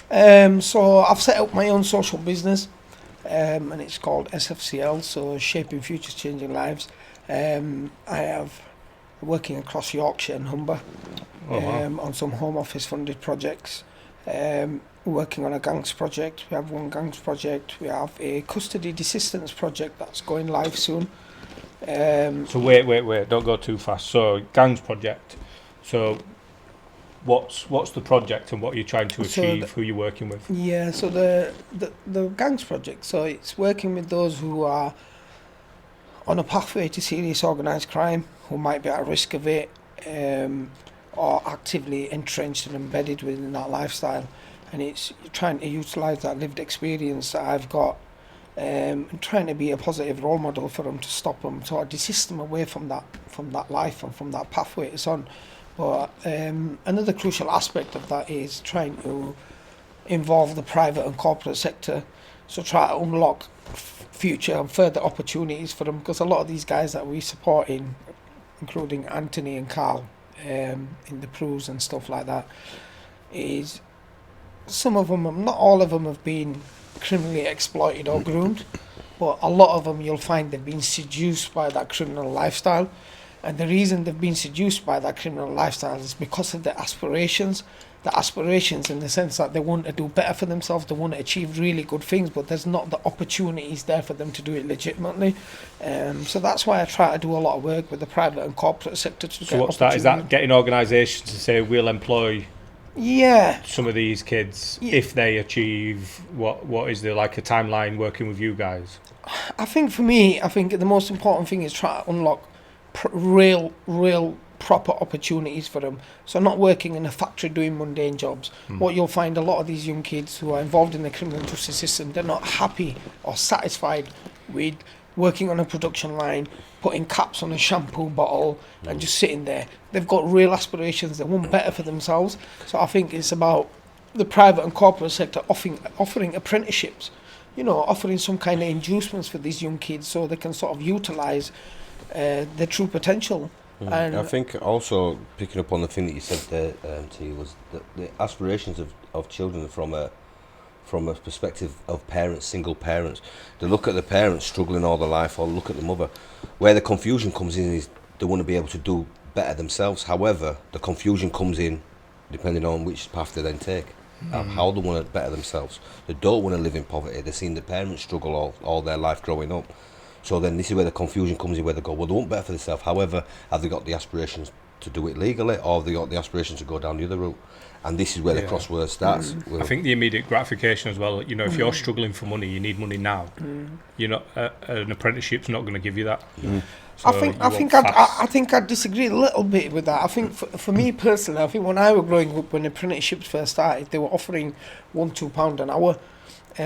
So I've set up my own social business, and it's called SFCL, so Shaping Futures, Changing Lives. I have working across Yorkshire and Humber Oh, wow. on some Home Office funded projects. Working on a gangs project. We have one gangs project. We have a custody desistance project that's going live soon. So wait, don't go too fast. So gangs project. So what's the project and what are you trying to So achieve? Who you're working with? Yeah, so the gangs project, so it's working with those who are on a pathway to serious organised crime, who might be at risk of it, or actively entrenched and embedded within that lifestyle. And it's trying to utilise that lived experience that I've got, and trying to be a positive role model for them, to stop them, sort of desist them away from that life and from that pathway it's on. But another crucial aspect of that is trying to involve the private and corporate sector, so try to unlock future and further opportunities for them, because a lot of these guys that we support including Anthony and Carl, in the Prues and stuff like that, is some of them, not all of them, have been criminally exploited or groomed, but a lot of them you'll find they've been seduced by that criminal lifestyle. And the reason they've been seduced by that criminal lifestyle is because of their aspirations. The aspirations in the sense that they want to do better for themselves, they want to achieve really good things, but there's not the opportunities there for them to do it legitimately. So that's why I try to do a lot of work with the private and corporate sector to get So what's that? Is that getting organisations to say we'll employ some of these kids if they achieve what is there like a timeline working with you guys? I think for me, the most important thing is try to unlock real proper opportunities for them. So not working in a factory doing mundane jobs. What you'll find, a lot of these young kids who are involved in the criminal justice system, they're not happy or satisfied with working on a production line, putting caps on a shampoo bottle and just sitting there. They've got real aspirations, they want better for themselves. So I think it's about the private and corporate sector offering apprenticeships, offering some kind of inducements for these young kids so they can sort of utilise their true potential. And I think also picking up on the thing that you said there, T, was that the aspirations of children from a perspective of parents, single parents. They look at the parents struggling all their life, or look at the mother. Where the confusion comes in is they want to be able to do better themselves. However, the confusion comes in depending on which path they then take. How they want to better themselves. They don't want to live in poverty. They've seen their parents struggle all their life growing up. So then this is where the confusion comes in, where they go, well, they want better for themselves. However, have they got the aspirations to do it legally, or have they got the aspirations to go down the other route? And this is where the crossword starts. I think the immediate gratification as well, if you're struggling for money, you need money now. An apprenticeship's not going to give you that. So I think I disagree a little bit with that. I think for me personally, I think when I was growing up, when apprenticeships first started, they were offering £1-2 an hour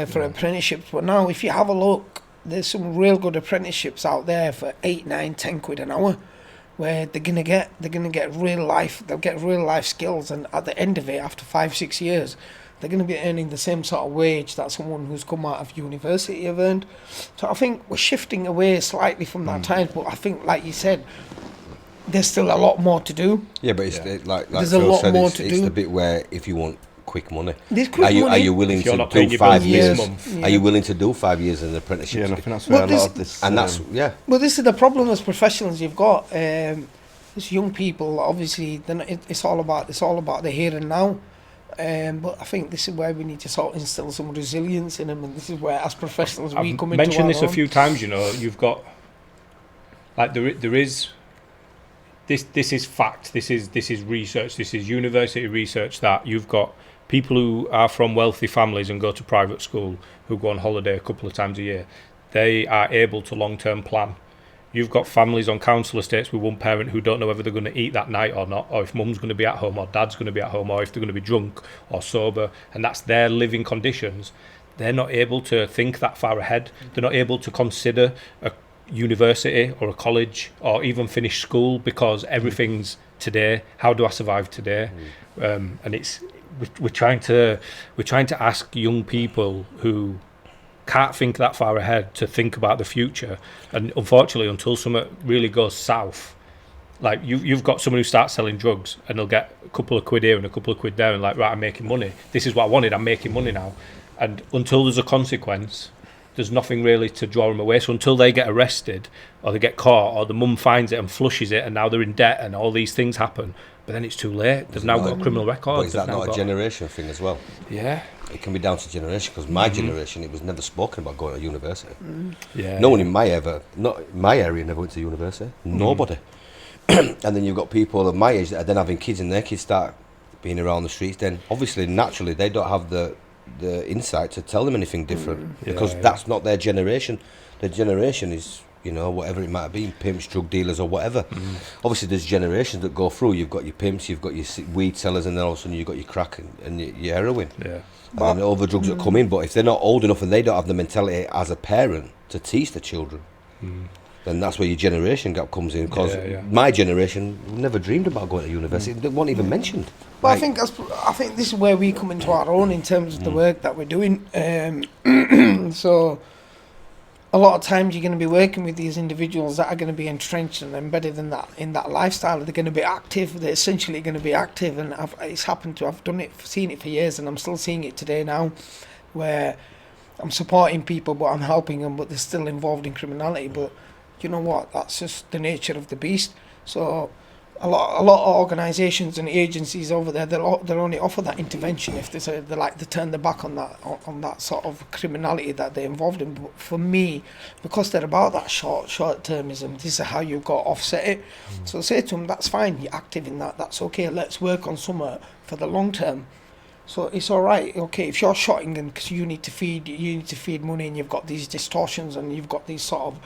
for apprenticeships. But now, if you have a look, there's some real good apprenticeships out there for 8, 9, 10 quid an hour, where they're gonna get real life. They'll get real life skills, and at the end of it, after 5-6 years, they're gonna be earning the same sort of wage that someone who's come out of university have earned. So I think we're shifting away slightly from that time, but I think, like you said, there's still a lot more to do. Yeah, but it's like there's Phil a lot said, more it's to do. the bit where if you want quick money, Are you willing to do 5 years? Are you willing to do 5 years in an apprenticeship? Yeah, and I think that's where a lot of this... And that's, Well, this is the problem as professionals you've got. As young people, obviously, it's all about the here and now. But I think this is where we need to sort of instill some resilience in them, and this is where, as professionals, we come into our own. I've mentioned this a few times. You've got like there is this is fact. This is research. This is university research that you've got people who are from wealthy families and go to private school, who go on holiday a couple of times a year. They are able to long-term plan. You've got families on council estates with one parent who don't know whether they're going to eat that night or not, or if mum's going to be at home or dad's going to be at home, or if they're going to be drunk or sober, and that's their living conditions. They're not able to think that far ahead. They're not able to consider a university or a college or even finish school, because everything's today. How do I survive today? And we're trying to ask young people who can't think that far ahead to think about the future, and unfortunately, until something really goes south, Like you've got someone who starts selling drugs and they'll get a couple of quid here and a couple of quid there and like, right, I'm making money. This is what I wanted. I'm making money now. And until there's a consequence, there's nothing really to draw them away. So until they get arrested or they get caught or the mum finds it and flushes it and now they're in debt and all these things happen, but then it's too late. They've now got a criminal record. But is that not a generation thing as well? Yeah. It can be down to generation, because my generation, it was never spoken about going to university. Yeah. No one in my area never went to university. Nobody. And then you've got people of my age that are then having kids, and their kids start being around the streets. Then obviously, naturally, they don't have the insight to tell them anything different, because that's not their generation. Their generation is, you know, whatever it might be, pimps, drug dealers, or whatever. Obviously, there's generations that go through. You've got your pimps, you've got your weed sellers, and then all of a sudden you've got your crack and your heroin. Yeah. And then all the drugs that come in. But if they're not old enough and they don't have the mentality as a parent to teach the children, then that's where your generation gap comes in. Because my generation never dreamed about going to university. It wasn't even mentioned. But I think this is where we come into our own in terms of the work that we're doing. So a lot of times you're going to be working with these individuals that are going to be entrenched and embedded in that lifestyle. They're going to be active. They're essentially going to be active, and it's happened to. I've seen it for years, and I'm still seeing it today now, where I'm supporting people, but I'm helping them, but they're still involved in criminality. But you know what? That's just the nature of the beast. So a lot of organisations and agencies over there, they'll only offer that intervention if they turn their back on that sort of criminality that they're involved in. But for me, because they're about that short termism, this is how you've got to offset it. So I say to them, that's fine, you're active in that's okay, let's work on somewhere for the long term. So it's all right, okay, if you're shotting and because you need to feed money, and you've got these distortions and you've got these sort of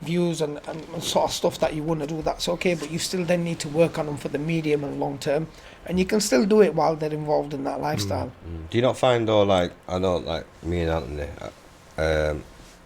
views and sort of stuff that you want to do, that's okay, but you still then need to work on them for the medium and long term, and you can still do it while they're involved in that lifestyle. Do you not find, though, like, I know, like me and Anthony,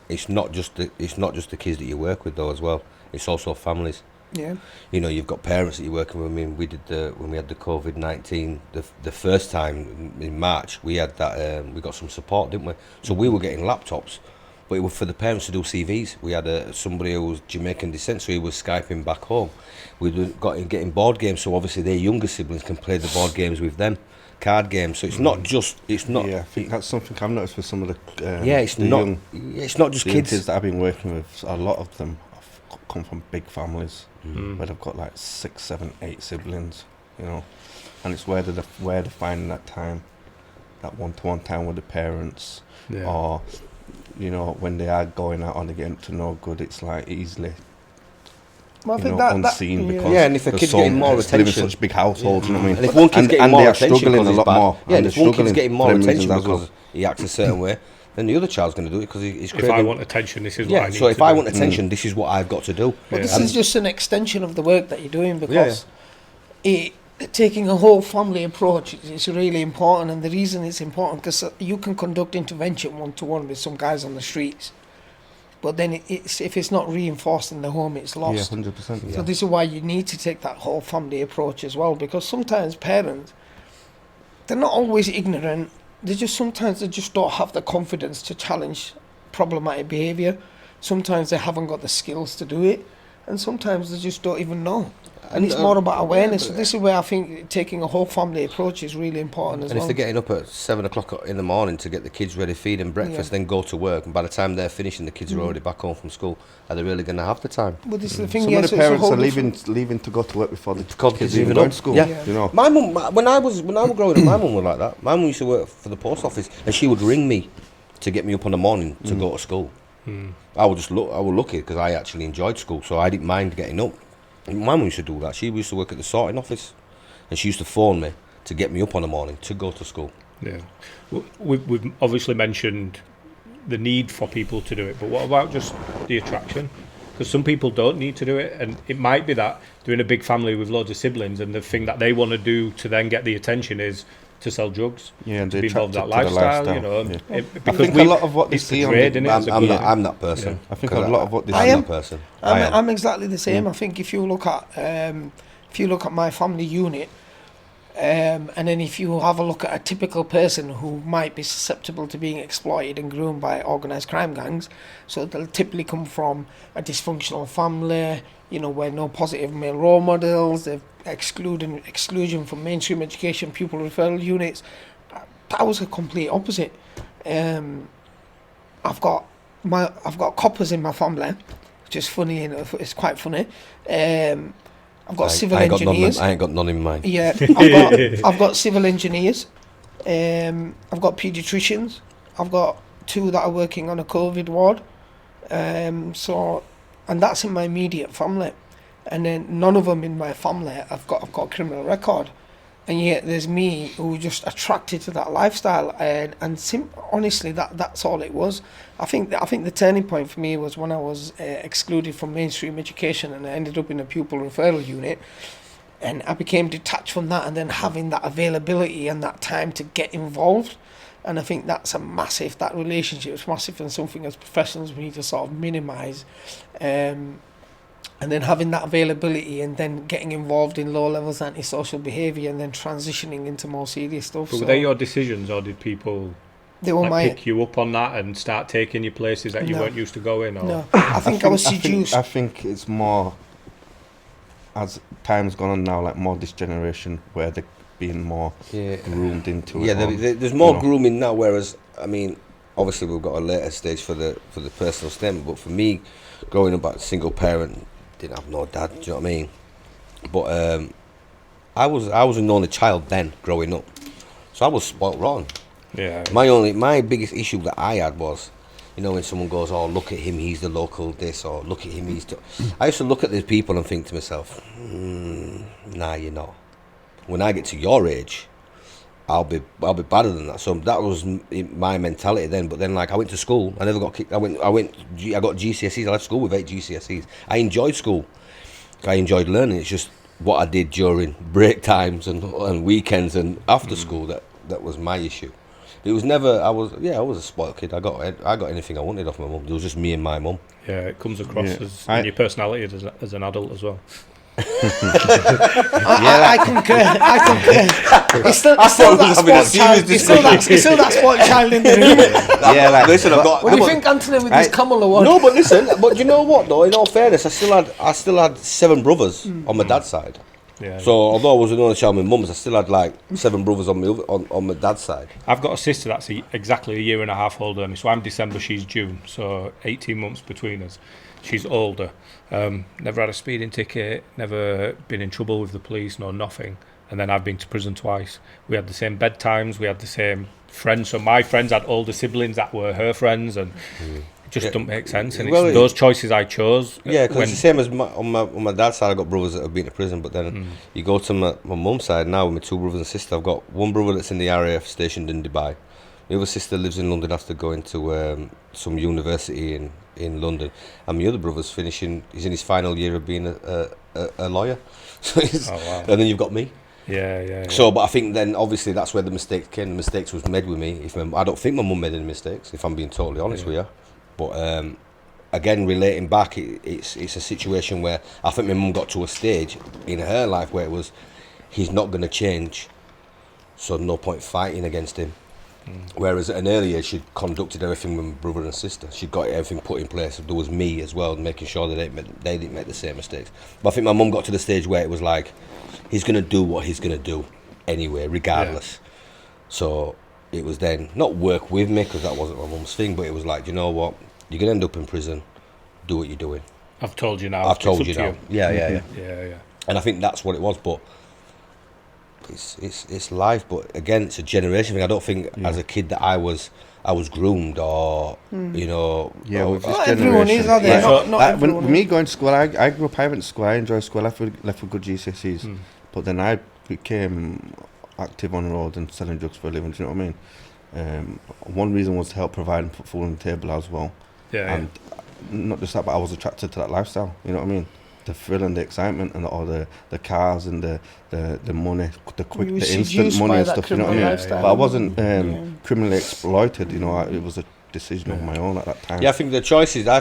it's not just the kids that you work with, though, as well, it's also families. Yeah. You know, you've got parents that you're working with. I mean, when we had the COVID-19, the first time in March, we had that, we got some support, didn't we? So we were getting laptops, but it was for the parents to do CVs. We had somebody who was Jamaican descent, so he was Skyping back home. We getting board games, so obviously their younger siblings can play the board games with them, card games. So it's not just, it's not. Yeah, I think that's something I've noticed with some of the it's not just kids that I've been working with. A lot of them have come from big families where they've got like 6, 7, 8 siblings, you know, and it's where they're finding that time, that one-to-one time with the parents, or you know, when they are going out and they're getting to no good, it's like easily unseen because and if a kid's getting more attention, live in such big households, you know what I mean? And if one kid's getting more attention, struggling a lot more, and if one kid's getting more attention because he acts a certain way, then the other child's going to do it because he's craving. If I want attention, this is what I need. So if to I do. want attention, this is what I've got to do. But this is just an extension of the work that you're doing, because taking a whole family approach is really important, and the reason it's important because you can conduct intervention one-to-one with some guys on the streets, but then if it's not reinforced in the home, it's lost. 100%. So this is why you need to take that whole family approach as well, because sometimes parents, they're not always ignorant. Sometimes they just don't have the confidence to challenge problematic behaviour. Sometimes they haven't got the skills to do it, and sometimes they just don't even know. And it's more about awareness. So this is where I think taking a whole family approach is really important as well. And if they're getting up at 7 o'clock in the morning to get the kids ready, feed them breakfast, then go to work, and by the time they're finishing, the kids are already back home from school, are they really going to have the time? But this is the thing. Some of the parents are leaving to go to work before the kids even go to school. Yeah. You know. My mum, when I was growing up, my mum was like that. My mum used to work for the post office, and she would ring me to get me up in the morning to go to school. I would lucky because I actually enjoyed school, so I didn't mind getting up. My mum used to do that. She used to work at the sorting office, and she used to phone me to get me up on the morning to go to school. Yeah, we've obviously mentioned the need for people to do it, but what about just the attraction? Because some people don't need to do it, and it might be that they're in a big family with loads of siblings, and the thing that they want to do to then get the attention is to sell drugs, and to be involved in that lifestyle, you know. I Because think a lot of what they see I'm that person. I think a lot of what they see. I'm that person. I'm exactly the same. I think if you look at my family unit, and then if you have a look at a typical person who might be susceptible to being exploited and groomed by organised crime gangs, so they'll typically come from a dysfunctional family, where no positive male role models, they've exclusion from mainstream education, pupil referral units. That was a complete opposite. I've got coppers in my family, which is funny enough. It's quite funny. I've got civil engineers. I ain't got none in mind. Yeah, I've got civil engineers. I've got paediatricians. I've got 2 that are working on a COVID ward. And that's in my immediate family. And then none of them in my family I've got a criminal record. And yet there's me who just attracted to that lifestyle, and honestly that's all it was. I think the turning point for me was when I was excluded from mainstream education and I ended up in a pupil referral unit, and I became detached from that, and then having that availability and that time to get involved. And I think that's that relationship is massive, and something as professionals we need to sort of minimise. And then having that availability and then getting involved in low levels antisocial behaviour and then transitioning into more serious stuff. But were they your decisions, or did people pick you up on that and start taking you places that you weren't used to going? Or? No, I think I was seduced. I think it's more, as time's gone on now, like more this generation where they're being more groomed into it. Yeah, there's more grooming now, whereas, I mean, obviously we've got a later stage for the personal statement, but for me, growing up as a single parent, didn't have no dad, do you know what I mean? But I was an only child then, growing up, so I was spoilt rotten. Yeah. My biggest issue that I had was, when someone goes, oh, look at him, he's the local this, or look at him, I used to look at these people and think to myself, nah, you're not. When I get to your age, I'll be better than that. So that was my mentality then. But then, like, I went to school. I never got kicked. I got GCSEs. I left school with 8 GCSEs. I enjoyed school. I enjoyed learning. It's just what I did during break times and weekends and after school that was my issue. It was never. I was a spoiled kid. I got anything I wanted off my mum. It was just me and my mum. Yeah, it comes across in your personality as an adult as well. I concur. It's still that sport child in the room. Yeah, like, listen, I've got. What do you think, Anthony, with his camel award? No, but listen, but you know what though? In all fairness, I still had 7 brothers on my dad's side. Yeah. So although I was an only child with mum's, I still had like 7 brothers on my dad's side. I've got a sister that's exactly a year and a half older than me. So I'm December, she's June. So 18 months between us. She's older. Never had a speeding ticket, never been in trouble with the police, no nothing. And then I've been to prison twice. We had the same bedtimes, we had the same friends. So my friends had older siblings that were her friends, and it just don't make sense. And it's those choices I chose. Yeah, because it's the same as on my dad's side. I've got brothers that have been to prison, but then you go to my mum's side now with my 2 brothers and sister. I've got one brother that's in the RAF stationed in Dubai. My other sister lives in London after going to some university in London, and my other brother's finishing. He's in his final year of being a lawyer. So and then you've got me. Yeah. So, but I think then obviously that's where the mistakes came. The mistakes was made with me. I don't think my mum made any mistakes, if I'm being totally honest with you. But again, relating back, it's a situation where I think my mum got to a stage in her life where it was, he's not going to change, so no point fighting against him. Whereas at an early age, she'd conducted everything with my brother and sister. She'd got everything put in place. There was me as well, making sure that they didn't make the same mistakes. But I think my mum got to the stage where it was like, he's going to do what he's going to do anyway, regardless. Yeah. So it was then, not work with me, because that wasn't my mum's thing, but it was like, you know what, you're going to end up in prison, do what you're doing. I've told you now. I've told you now. You. Yeah. And I think that's what it was, but it's life. But again, it's a generation thing. I don't think as a kid that I was groomed or with this everyone is, are they? When me going to school, I grew up. I went to school. I enjoyed school. I left with good GCSEs, but then I became active on the road and selling drugs for a living. Do you know what I mean? One reason was to help provide and put food on the table as well. And not just that, but I was attracted to that lifestyle. You know what I mean? The thrill and the excitement and all the cars and the money, the instant money and stuff. You know what I mean? But I wasn't criminally exploited. You know, it was a decision of my own at that time. Yeah, I think the choices. I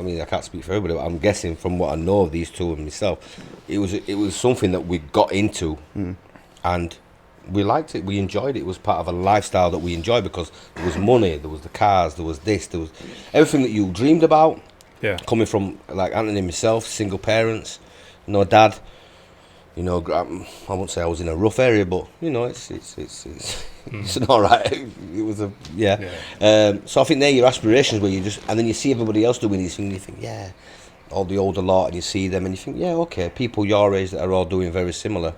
mean, I can't speak for everybody, but I'm guessing from what I know of these two and myself, it was something that we got into, and we liked it. We enjoyed it. It was part of a lifestyle that we enjoyed because there was money, there was the cars, there was this, there was everything that you dreamed about. Yeah. Coming from like Anthony himself, single parents, no dad. You know, I won't say I was in a rough area, but you know, it's all right. It was so I think they're your aspirations where you just, and then you see everybody else doing these things, and you think, yeah, all the older lot, and you see them, and you think, yeah, okay, people your age that are all doing very similar.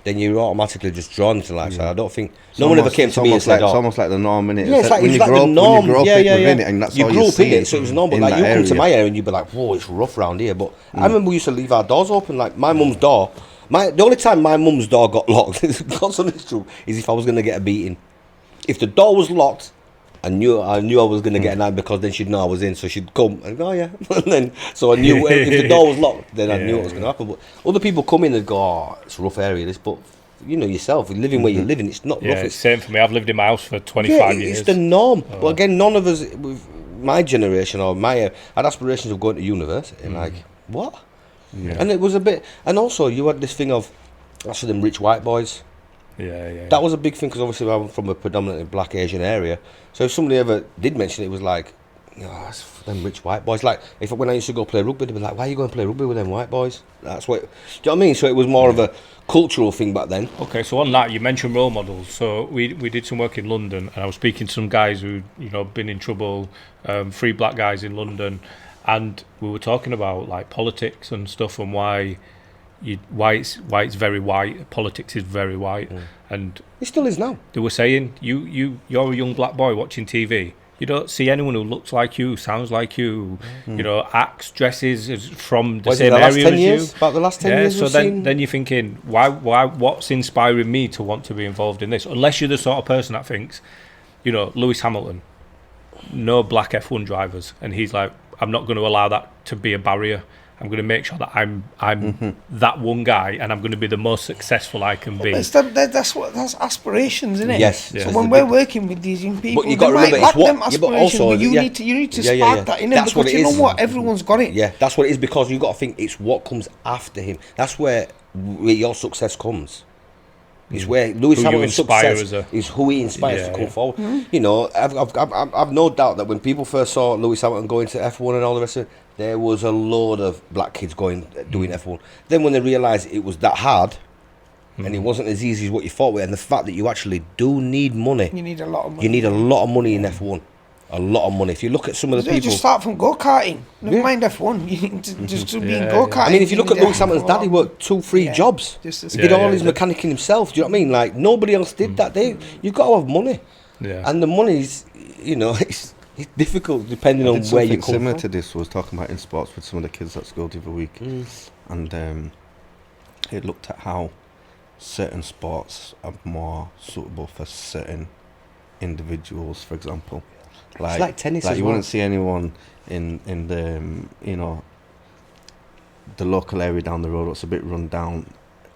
Then you're automatically just drawn to like. So I don't think no one ever came to me and said, it's almost like the norm, innit? Yeah, it's like when you the When norm. you grow up within it, and that's you all grew you up in see. it, so it was normal. Like you come to my area and you'd be like, "Whoa, it's rough round here." But I remember we used to leave our doors open. Like my mum's door. The only time my mum's door got locked, because on this true, is if I was going to get a beating. If the door was locked, I knew I was going to get a knife, because then she'd know I was in, so she'd come and go, oh yeah, and then so I knew if the door was locked, then I knew what was going to happen. But other people come in and go, oh, it's a rough area, this, but you know yourself, living where you're living, it's not rough. It's same for me. I've lived in my house for 25 years. It's the norm. But again, none of us, with my generation or had aspirations of going to university. Like what? Yeah. And it was a bit, and also you had this thing of that's for them rich white boys. Yeah. That was a big thing, because obviously I'm from a predominantly black Asian area. So if somebody ever did mention it, it was like, that's for them rich white boys. Like when I used to go play rugby, they'd be like, why are you going to play rugby with them white boys? That's what. Do you know what I mean? So it was more of a cultural thing back then. Okay, so on that, you mentioned role models. So we did some work in London, and I was speaking to some guys who been in trouble, 3 black guys in London, and we were talking about like politics and stuff, and why it's very white. Politics is very white, and It still is now. they were saying you're a young black boy watching TV. You don't see anyone who looks like you, sounds like you, acts, dresses from the same area as you. About the last 10 years. So then you're thinking, why? What's inspiring me to want to be involved in this? Unless you're the sort of person that thinks, Lewis Hamilton, no black F1 drivers, and he's like, I'm not going to allow that to be a barrier. I'm going to make sure that I'm that one guy, and I'm going to be the most successful I can be. That's aspirations, isn't it? Yes. So when we're working with these young people, But you got to remember, it's them what. aspirations, Also, but you need to spark that in them, That's because what it you know is. what, everyone's got it. Yeah, that's what it is, because you got to think it's what comes after him. That's where your success comes. It's where Lewis Hamilton's success is who he inspires to come forward. You know, I've no doubt that when people first saw Lewis Hamilton going to F1 and all the rest of it, there was a load of black kids doing F1. Then when they realised it was that hard, and it wasn't as easy as what you thought, and the fact that you actually do need money. You need a lot of money. You need a lot of money in F1. A lot of money. If you look at some of the people, just start from go-karting. Never mind F1. You need to just to be in go-karting. I mean, if you look at Lewis Hamilton's dad, he worked 2-3 jobs. He did all his mechanicking himself. Do you know what I mean? Like nobody else did that. You've got to have money, and the money's, it's difficult depending on where you come from. Similar to this, I was talking about in sports with some of the kids at school the other week, and it looked at how certain sports are more suitable for certain individuals. For example, like tennis. Like as you well. wouldn't see anyone in the the local area down the road that's a bit run down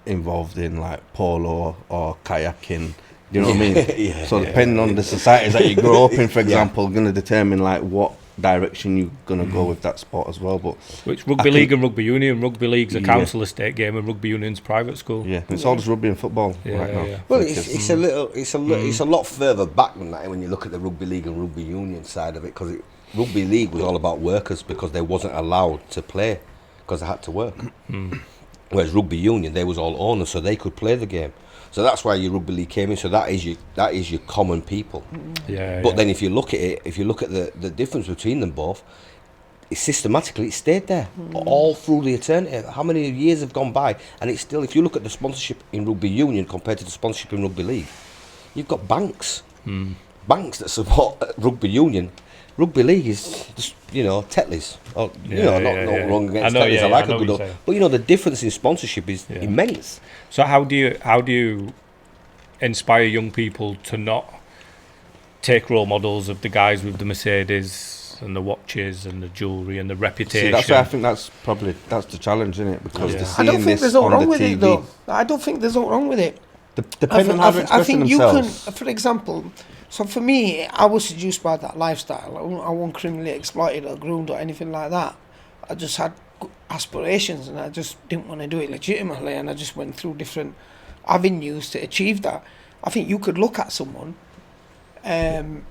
involved in like polo or kayaking. You know what I mean? So depending on the societies that you grow up in, for example, going to determine like what direction you're going to go with that sport as well. But which rugby league and rugby union. Rugby league's a council estate game, and rugby union's private school. Yeah, it's all just rugby and football right now. Yeah. Well, it's a lot further back than that when you look at the rugby league and rugby union side of it, because rugby league was all about workers, because they wasn't allowed to play because they had to work. Whereas rugby union, they was all owners, so they could play the game. So that's why your rugby league came in. So that is your common people. But then if you look at it, if you look at the difference between them both, it systematically it stayed there all through the eternity. How many years have gone by, and it's still. If you look at the sponsorship in rugby union compared to the sponsorship in rugby league, you've got banks that support rugby union. Rugby league is just, Tetleys. Not wrong against Tetleys. I like a good old, but the difference in sponsorship is immense. So how do you inspire young people to not take role models of the guys with the Mercedes and the watches and the jewellery and the reputation? See, that's why I think that's the challenge, isn't it? Because I don't think there's nothing wrong with it, though. I don't think there's nothing wrong with it. Depending on how they're expressing themselves. You can, for example, so for me, I was seduced by that lifestyle. I wasn't criminally exploited or groomed or anything like that. I just had aspirations, and I just didn't want to do it legitimately, and I just went through different avenues to achieve that. I think you could look at someone and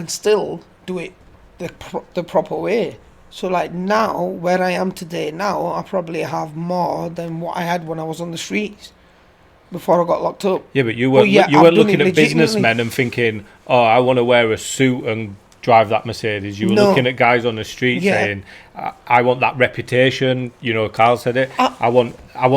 still do it the proper way. So like now, where I am today now, I probably have more than what I had when I was on the streets before I got locked up. Yeah, but you weren't I've done looking it at businessmen and thinking, oh, I want to wear a suit and drive that Mercedes. You were looking at guys on the street saying, I want that reputation. You know, Carl said it. I want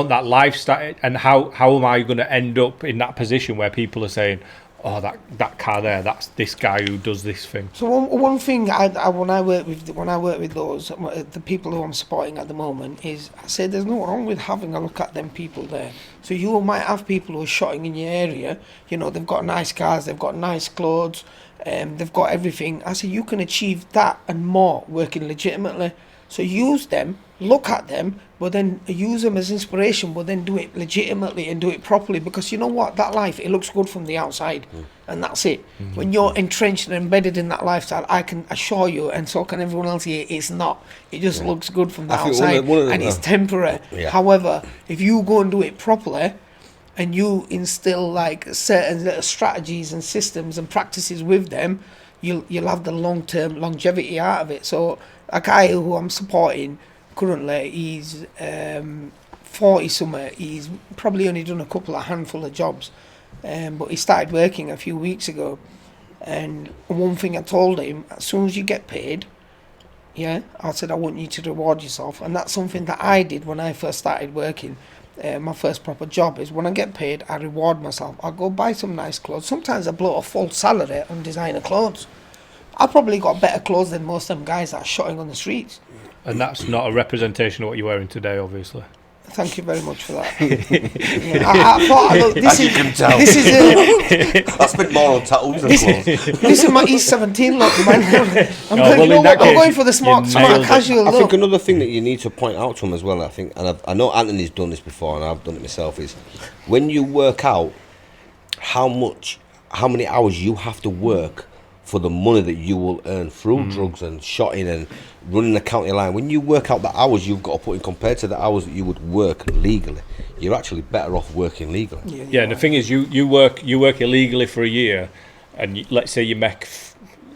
that lifestyle. And how am I going to end up in that position where people are saying, oh, that car there, that's this guy who does this thing. So one thing I when I work with those the people who I'm supporting at the moment is I say there's no wrong with having a look at them people there. So you might have people who are shotting in your area. You know, they've got nice cars, they've got nice clothes, they've got everything. I say you can achieve that and more working legitimately. So use them, look at them, but then use them as inspiration, but then do it legitimately and do it properly. Because you know what? That life, it looks good from the outside. And that's it. When you're entrenched and embedded in that lifestyle, I can assure you, and so can everyone else here, it's not. It just looks good from the outside, and it's temporary. However, if you go and do it properly, and you instill like certain little strategies and systems and practices with them, you'll have the long-term longevity out of it. So a guy who I'm supporting currently, he's 40 something. He's probably only done a handful of jobs, but he started working a few weeks ago. And one thing I told him, as soon as you get paid, I said I want you to reward yourself, and that's something that I did when I first started working. My first proper job is when I get paid, I reward myself. I go buy some nice clothes. Sometimes I blow a full salary on designer clothes. I probably got better clothes than most of them guys that are shotting on the streets. And that's not a representation of what you're wearing today, obviously. Thank you very much for that. I thought, look, this is, can tell. This is I spent more on tattoos than clothes. this is my East 17 look, man. I'm case, going for the smart casual look. I think another thing that you need to point out to them as well, I think, and I know Anthony's done this before and I've done it myself, is when you work out how many hours you have to work for the money that you will earn through drugs and shotting and running the county line. When you work out the hours you've got to put in compared to the hours that you would work legally, you're actually better off working legally. Yeah, and the thing is, you work illegally for a year, and let's say you make,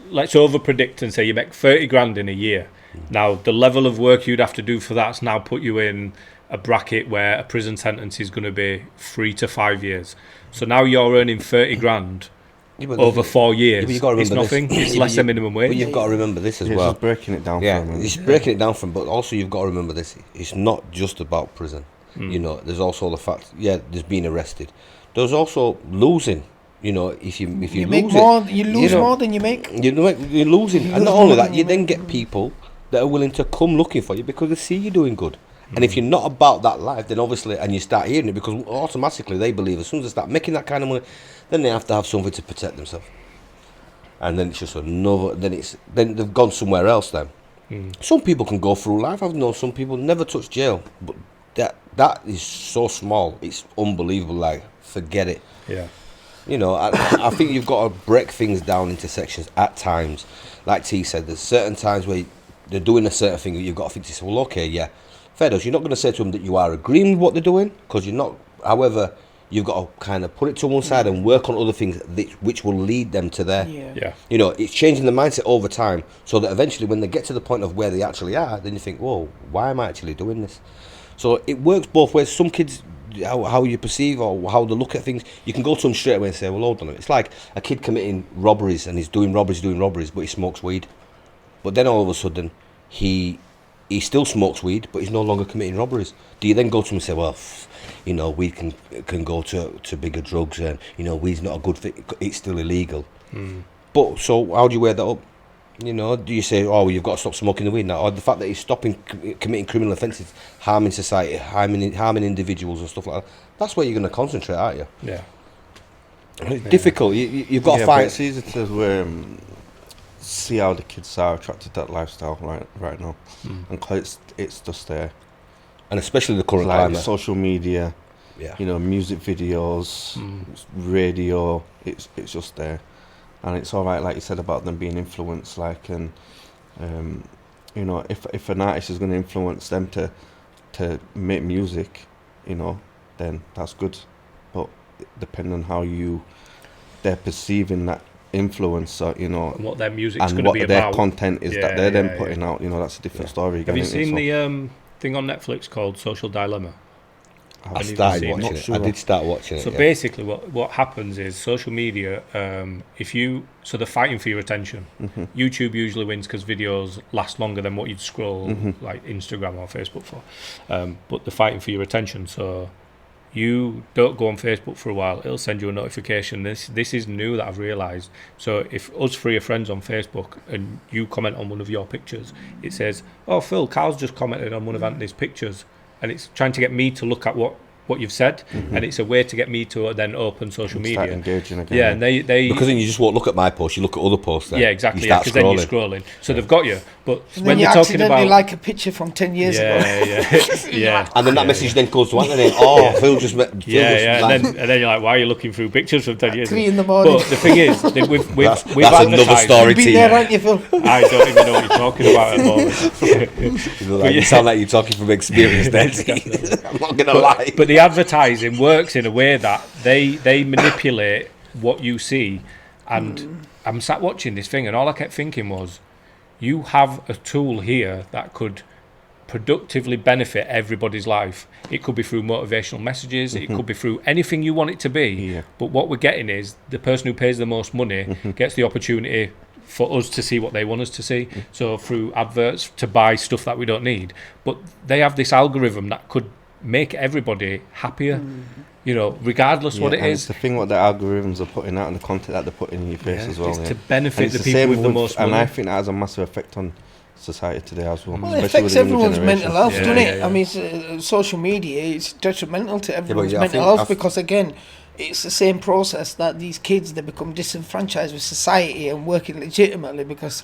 let's over predict and say you make 30 grand in a year. Now the level of work you'd have to do for that's now put you in a bracket where a prison sentence is going to be 3 to 5 years. So now you're earning 30 grand. Over 4 years, it's nothing. It's less than minimum wage. But you've got to remember this as well. Just breaking it down. It's breaking it down from. But also, you've got to remember this. It's not just about prison. You know, there's also the fact. There's being arrested. There's also losing. You know, if you make lose more, you lose more than you make. You're losing, and not only that, you then get people that are willing to come looking for you because they see you doing good. And if you're not about that life, then obviously, and you start hearing it, because automatically they believe as soon as they start making that kind of money, then they have to have something to protect themselves. And then it's just another. Then they've gone somewhere else. Then some people can go through life. I've known some people never touch jail, but that is so small. It's unbelievable. Like, forget it. Yeah. You know, I think you've got to break things down into sections at times. Like T said, there's certain times where they're doing a certain thing that you've got to think to yourself, well, okay, yeah. Fair enough, you're not going to say to them that you are agreeing with what they're doing, because you're not. However, you've got to kind of put it to one side and work on other things which will lead them to there. Yeah. You know, it's changing the mindset over time, so that eventually when they get to the point of where they actually are, then you think, whoa, why am I actually doing this? So it works both ways. Some kids, how you perceive or how they look at things, you can go to them straight away and say, well, hold on. It's like a kid committing robberies, and he's doing robberies, but he smokes weed. But then all of a sudden, he still smokes weed, but he's no longer committing robberies. Do you then go to him and say, well, you know, weed can go to bigger drugs, and, you know, weed's not a good thing, it's still illegal. But so how do you weigh that up? You know, do you say, oh, well, you've got to stop smoking the weed now, or the fact that he's stopping committing criminal offences, harming society, harming individuals and stuff like that? That's where you're going to concentrate, aren't you? Yeah. It's difficult. You've got to find. It's easy to see how the kids are attracted to that lifestyle right now, and cause it's just there, And especially the current like climate. social media, you know, music videos, radio. It's just there, and it's all right, like you said about them being influenced. Like, and you know, if an artist is going to influence them to make music, you know, then that's good. But depending on how they're perceiving that influencer, you know, And what their music's and going to be what their about. content is Yeah, that they're then yeah, putting out. You know, that's a different Yeah. story. Have you again, seen isn't it? the thing on Netflix called Social Dilemma? So I Have you started seen watching it? it. Sure. I did start watching it. So yeah. basically, what happens is social media. So they're fighting for your attention. Mm-hmm. YouTube usually wins because videos last longer than what you'd scroll like Instagram or Facebook for. But they're fighting for your attention. So you don't go on Facebook for a while, it'll send you a notification. This is new that I've realised. So if us three are friends on Facebook and you comment on one of your pictures, it says, "Oh, Phil, Carl's just commented on one of Anthony's pictures," and it's trying to get me to look at what you've said, and it's a way to get me to then open social Start media. engaging again. Yeah, and they Because then you just won't look at my post, you look at other posts then. yeah, exactly. You start Because then you're scrolling. scrolling. So they've got you. But And when then you they're talking accidentally about like a picture from 10 years ago. yeah, And then that yeah, message then goes to Anthony, oh, Phil just met... Phil just like- and then you're like, why are you looking through pictures from 10 years 3 ago? in the morning. But the thing is, that we've that's advertised. another story You've to been you. there, haven't you, Phil? I don't even know what you're talking about at the moment. You know, like, you sound like you're talking from experience then. I'm not going to lie. But the advertising works in a way that they manipulate what you see. And I'm sat watching this thing, and all I kept thinking was, you have a tool here that could productively benefit everybody's life. It could be through motivational messages, it could be through anything you want it to be. Yeah. But what we're getting is the person who pays the most money gets the opportunity for us to see what they want us to see. So through adverts to buy stuff that we don't need. But they have this algorithm that could make everybody happier, you know, regardless what it and is. It's the thing what the algorithms are putting out and the content that they're putting in your face Yeah, as well. it's Yeah. to And benefit it's the the people same with the most and money. I think that has a massive effect on society today as well. Well, it especially affects with the younger everyone's mental generation. health, Yeah, doesn't it? yeah. I mean, social media is detrimental to everyone's I mental think- health I f- because, again, it's the same process that these kids, they become disenfranchised with society and working legitimately because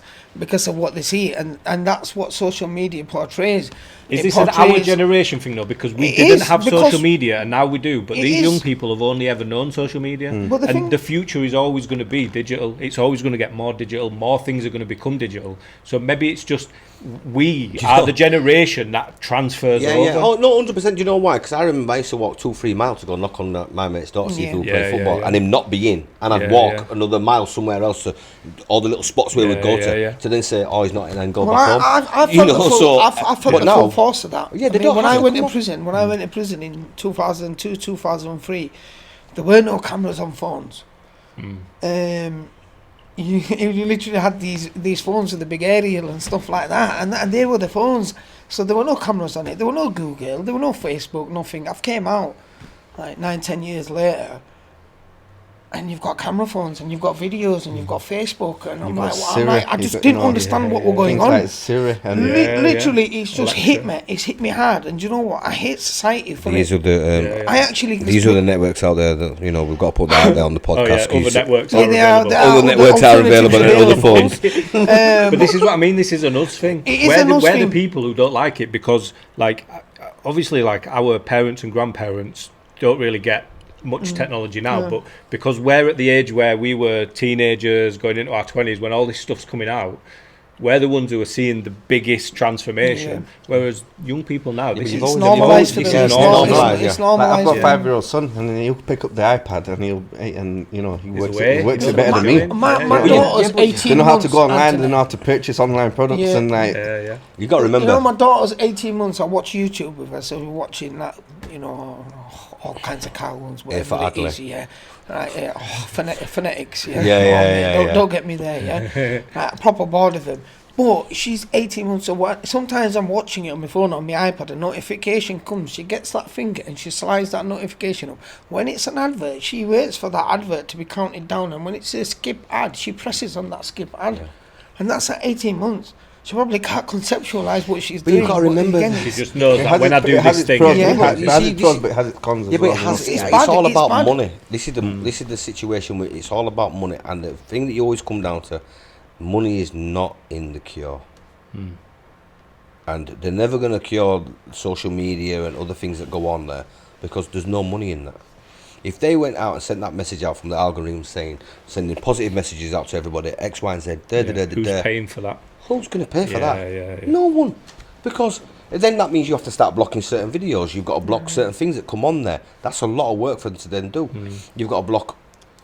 of what they see, and that's what social media portrays. Is It this an our portrays- generation thing though? Because we It didn't is, have because social media and now we do. But it these is. young people have only ever known social media. But the And thing- the future is always going to be digital. It's always going to get more digital. More things are going to become digital. So maybe it's just we are know- the generation that transfers Yeah, over. yeah. Oh, no, 100%. Do you know why? Because I remember I used to walk 2-3 miles to go knock on my mate's door to see if he would Yeah, play yeah, football, yeah. and him not be in, and I'd Yeah, walk yeah. another mile somewhere else to all the little spots where Yeah, we'd go yeah, to, yeah. to then say, oh, he's not in, and go Well, back home. I You felt know, the full, so- I felt but the now- full force of that. Yeah, they I mean, don't when have I it, went come to on. prison, when I went to prison in 2002, 2003, there were no cameras on phones. You literally had these phones with the big aerial and stuff like that, and they were the phones. So there were no cameras on it. There were no Google. There were no Facebook. Nothing. I've came out like 9-10 years later, and you've got camera phones, and you've got videos, and you've got Facebook, and I'm You've like, got well, Siri, I you've just got, didn't you know, understand what were yeah, going Things on. like Siri and Yeah. Literally, it's just hit Alexa. me. It's hit me hard, and do you know what? I hate society for These it. are the Yeah. I actually these are the networks out there that, you know, we've got to put that out there on the Oh podcast. yeah, 'cause other networks Yeah, are they are- available. they All the networks are available on other alternatives phones. But this is what I mean. This is an us thing. It is we're an the, us we're thing. the people who don't like it because, like, obviously, like our parents and grandparents don't really get much technology now. But because we're at the age where we were teenagers going into our 20s, when all this stuff's coming out, we're the ones who are seeing the biggest transformation. Whereas young people now, this but is you've It's always- normalised for you've them. always- It's yeah, normalised. normalised, It's yeah. Like, I've normalised. got a Yeah. 5-year-old son, and he'll pick up the iPad and you know he works away. it, works He it knows better what than he's me. doing. My Yeah, daughter's yeah, but 18 They know how to months, go online. Anthony. They know how to purchase online products Yeah. and like. yeah. You got to remember. You know, my daughter's 18 months. I watch YouTube with her, so we're watching that, you know, all kinds of cartoons, whatever for it ugly. is, yeah. Right, yeah. Oh, phonetics, yeah. Yeah, Oh, yeah, mate, yeah, don't, yeah. don't get me there, yeah. Right, proper bored of them. But she's 18 months, so sometimes I'm watching it on my phone, on my iPad, a notification comes, she gets that finger and she slides that notification up. When it's an advert, she waits for that advert to be counted down, and when it says skip ad, she presses on that skip ad. Yeah. And that's at 18 months. She probably can't conceptualise what she's But doing. you've got to remember- again, She it's- just knows It that has when I its- do it has this its thing, pros, Yeah. it has You it has see, its pros, this- but it has its cons as Yeah, but well. it has, It's it's bad, all it's about bad. money. This is the situation where it's all about money, and the thing that you always come down to, money is not in the cure. And they're never going to cure social media and other things that go on there because there's no money in that. If they went out and sent that message out from the algorithm sending positive messages out to everybody, X, Y, and Z, who's paying for that? who's going to pay for Yeah, that? yeah, yeah. No one. Because then that means you have to start blocking certain videos. You've got to block certain things that come on there. That's a lot of work for them to then do. You've got to block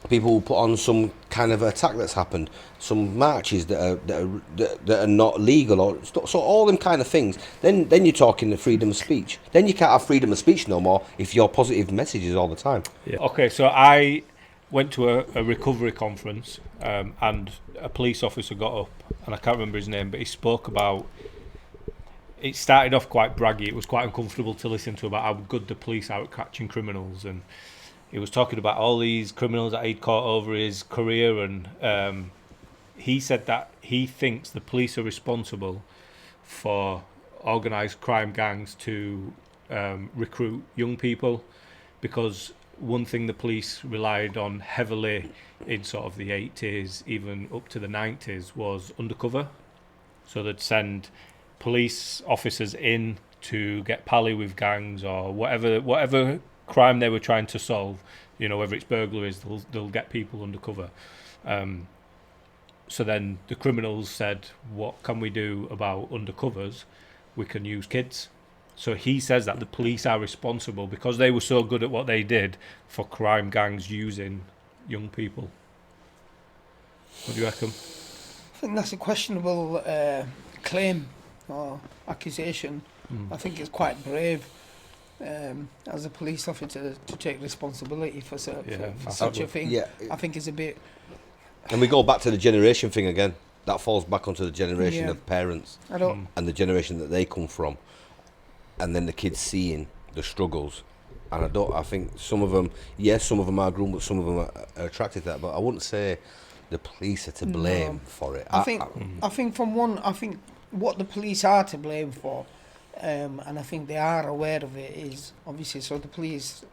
people will put on some kind of attack that's happened, some marches that are not legal, or so all them kind of things. Then you're talking the freedom of speech. Then you can't have freedom of speech no more if your positive messages all the time. Yeah. Okay, so I went to a recovery conference, and a police officer got up, and I can't remember his name, but he spoke about. It started off quite braggy. It was quite uncomfortable to listen to about how good the police are at catching criminals, and he was talking about all these criminals that he'd caught over his career, and he said that he thinks the police are responsible for organised crime gangs to recruit young people, because one thing the police relied on heavily in sort of the 80s, even up to the 90s, was undercover. So they'd send police officers in to get pally with gangs or whatever crime they were trying to solve, whether it's burglaries, they'll get people undercover. So then the criminals said, what can we do about undercovers? We can use kids. So he says that the police are responsible, because they were so good at what they did, for crime gangs using young people. What do you reckon? I think that's a questionable claim or accusation. I think it's quite brave as a police officer to take responsibility for such a thing. Yeah. I think it's a bit. And we go back to the generation thing again. That falls back onto the generation of parents and the generation that they come from, and then the kids seeing the struggles. And I think some of them, some of them are groomed, but some of them are attracted to that. But I wouldn't say the police are to blame for it. I think what the police are to blame for, and I think they are aware of it, is obviously, so the police,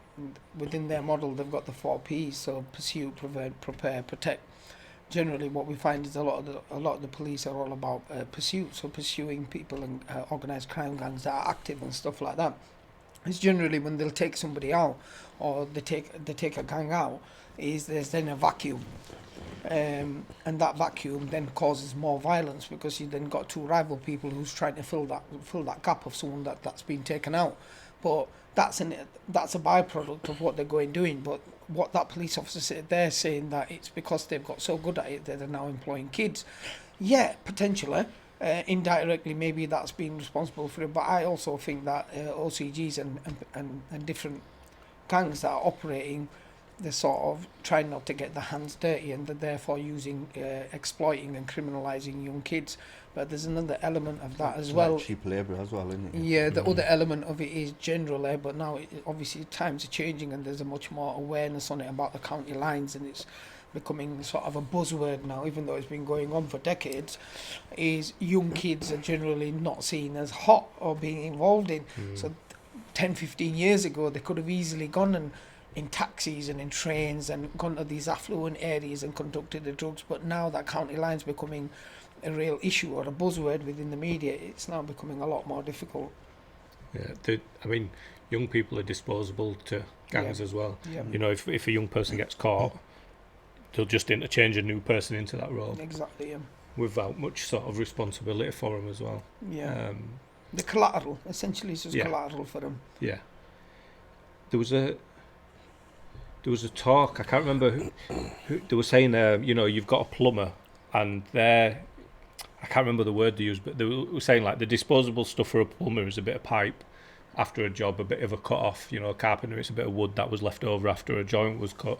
within their model, they've got the 4 Ps, so pursue, prevent, prepare, protect. Generally what we find is a lot of the police are all about pursuit, so pursuing people and organised crime gangs that are active and stuff like that. It's generally when they'll take somebody out, or they take a gang out, there's then a vacuum. And that vacuum then causes more violence, because you then got 2 rival people who's trying to fill that gap of someone that's been taken out. But that's a byproduct of what they're going doing. But what that police officer said, they're saying that it's because they've got so good at it that they're now employing kids. Yeah, potentially. Indirectly, maybe that's been responsible for it. But I also think that OCGs and different gangs that are operating, they're sort of trying not to get their hands dirty, and they're therefore exploiting and criminalising young kids. But there's another element of that as well. Like cheap labour as well, isn't it? Yeah, the other element of it is general labour. Now, obviously, times are changing, and there's a much more awareness on it about the county lines, and it's becoming sort of a buzzword now, even though it's been going on for decades. Is young kids are generally not seen as hot or being involved in. So 10, 15 years ago, they could have easily gone and in taxis and in trains and gone to these affluent areas and conducted the drugs. But now that county line's becoming a real issue or a buzzword within the media, it's now becoming a lot more difficult. Yeah, young people are disposable to gangs as well. Yeah. If a young person gets caught, they'll just interchange a new person into that role. Exactly, yeah. Without much sort of responsibility for them as well. Yeah. The collateral, essentially, is just collateral for them. Yeah. There was a talk, I can't remember who they were saying, you've got a plumber, and I can't remember the word they used, but they were saying like the disposable stuff for a plumber is a bit of pipe after a job, a bit of a cut off, a carpenter, it's a bit of wood that was left over after a joint was cut.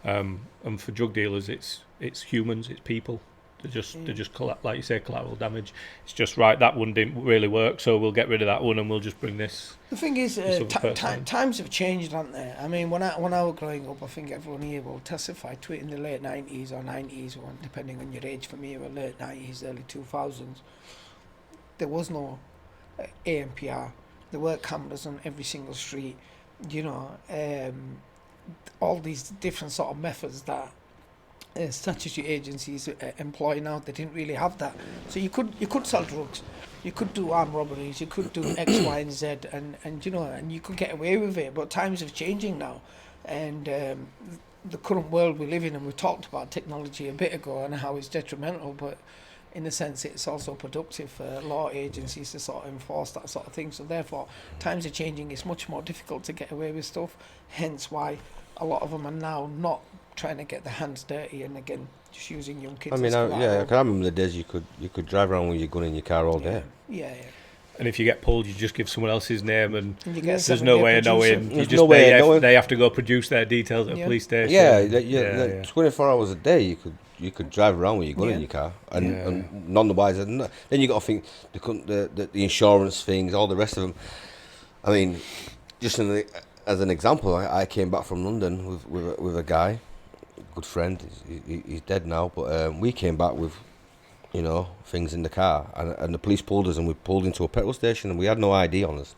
And for drug dealers, it's humans, it's people. They're just like you say, collateral damage. It's just right, that one didn't really work, so we'll get rid of that one and we'll just bring this. The thing is, times have changed, haven't they? I mean, when I was growing up, I think everyone here will testify to it, in the late 90s or 90s, or depending on your age. For me, it was late 90s, early 2000s. There was no ANPR. There were cameras on every single street. All these different sort of methods that statutory agencies employ now, they didn't really have that. So you could sell drugs, you could do armed robberies, you could do X, Y, and Z, and you could get away with it. But times are changing now, and the current world we live in, and we talked about technology a bit ago and how it's detrimental, but in the sense it's also productive for law agencies to sort of enforce that sort of thing. So therefore, times are changing. It's much more difficult to get away with stuff. Hence why a lot of them are now not trying to get their hands dirty and again just using young kids. I mean, as collateral. I can remember the days you could drive around with your gun in your car all day. Yeah. And if you get pulled, you just give someone else's name, and And you get a there's no 7-day way of knowing. producer. You There's just no way of knowing. they have to go produce their details at a Yeah. police station. Yeah, 24 hours a day you could drive around with your gun Yeah. in your car, and, Yeah. and none the wiser. Then you got to think the insurance things, all the rest of them. I mean, just as an example, I came back from London with a guy, a good friend. He's dead now, but we came back with, things in the car, and the police pulled us, and we pulled into a petrol station, and we had no ID on us,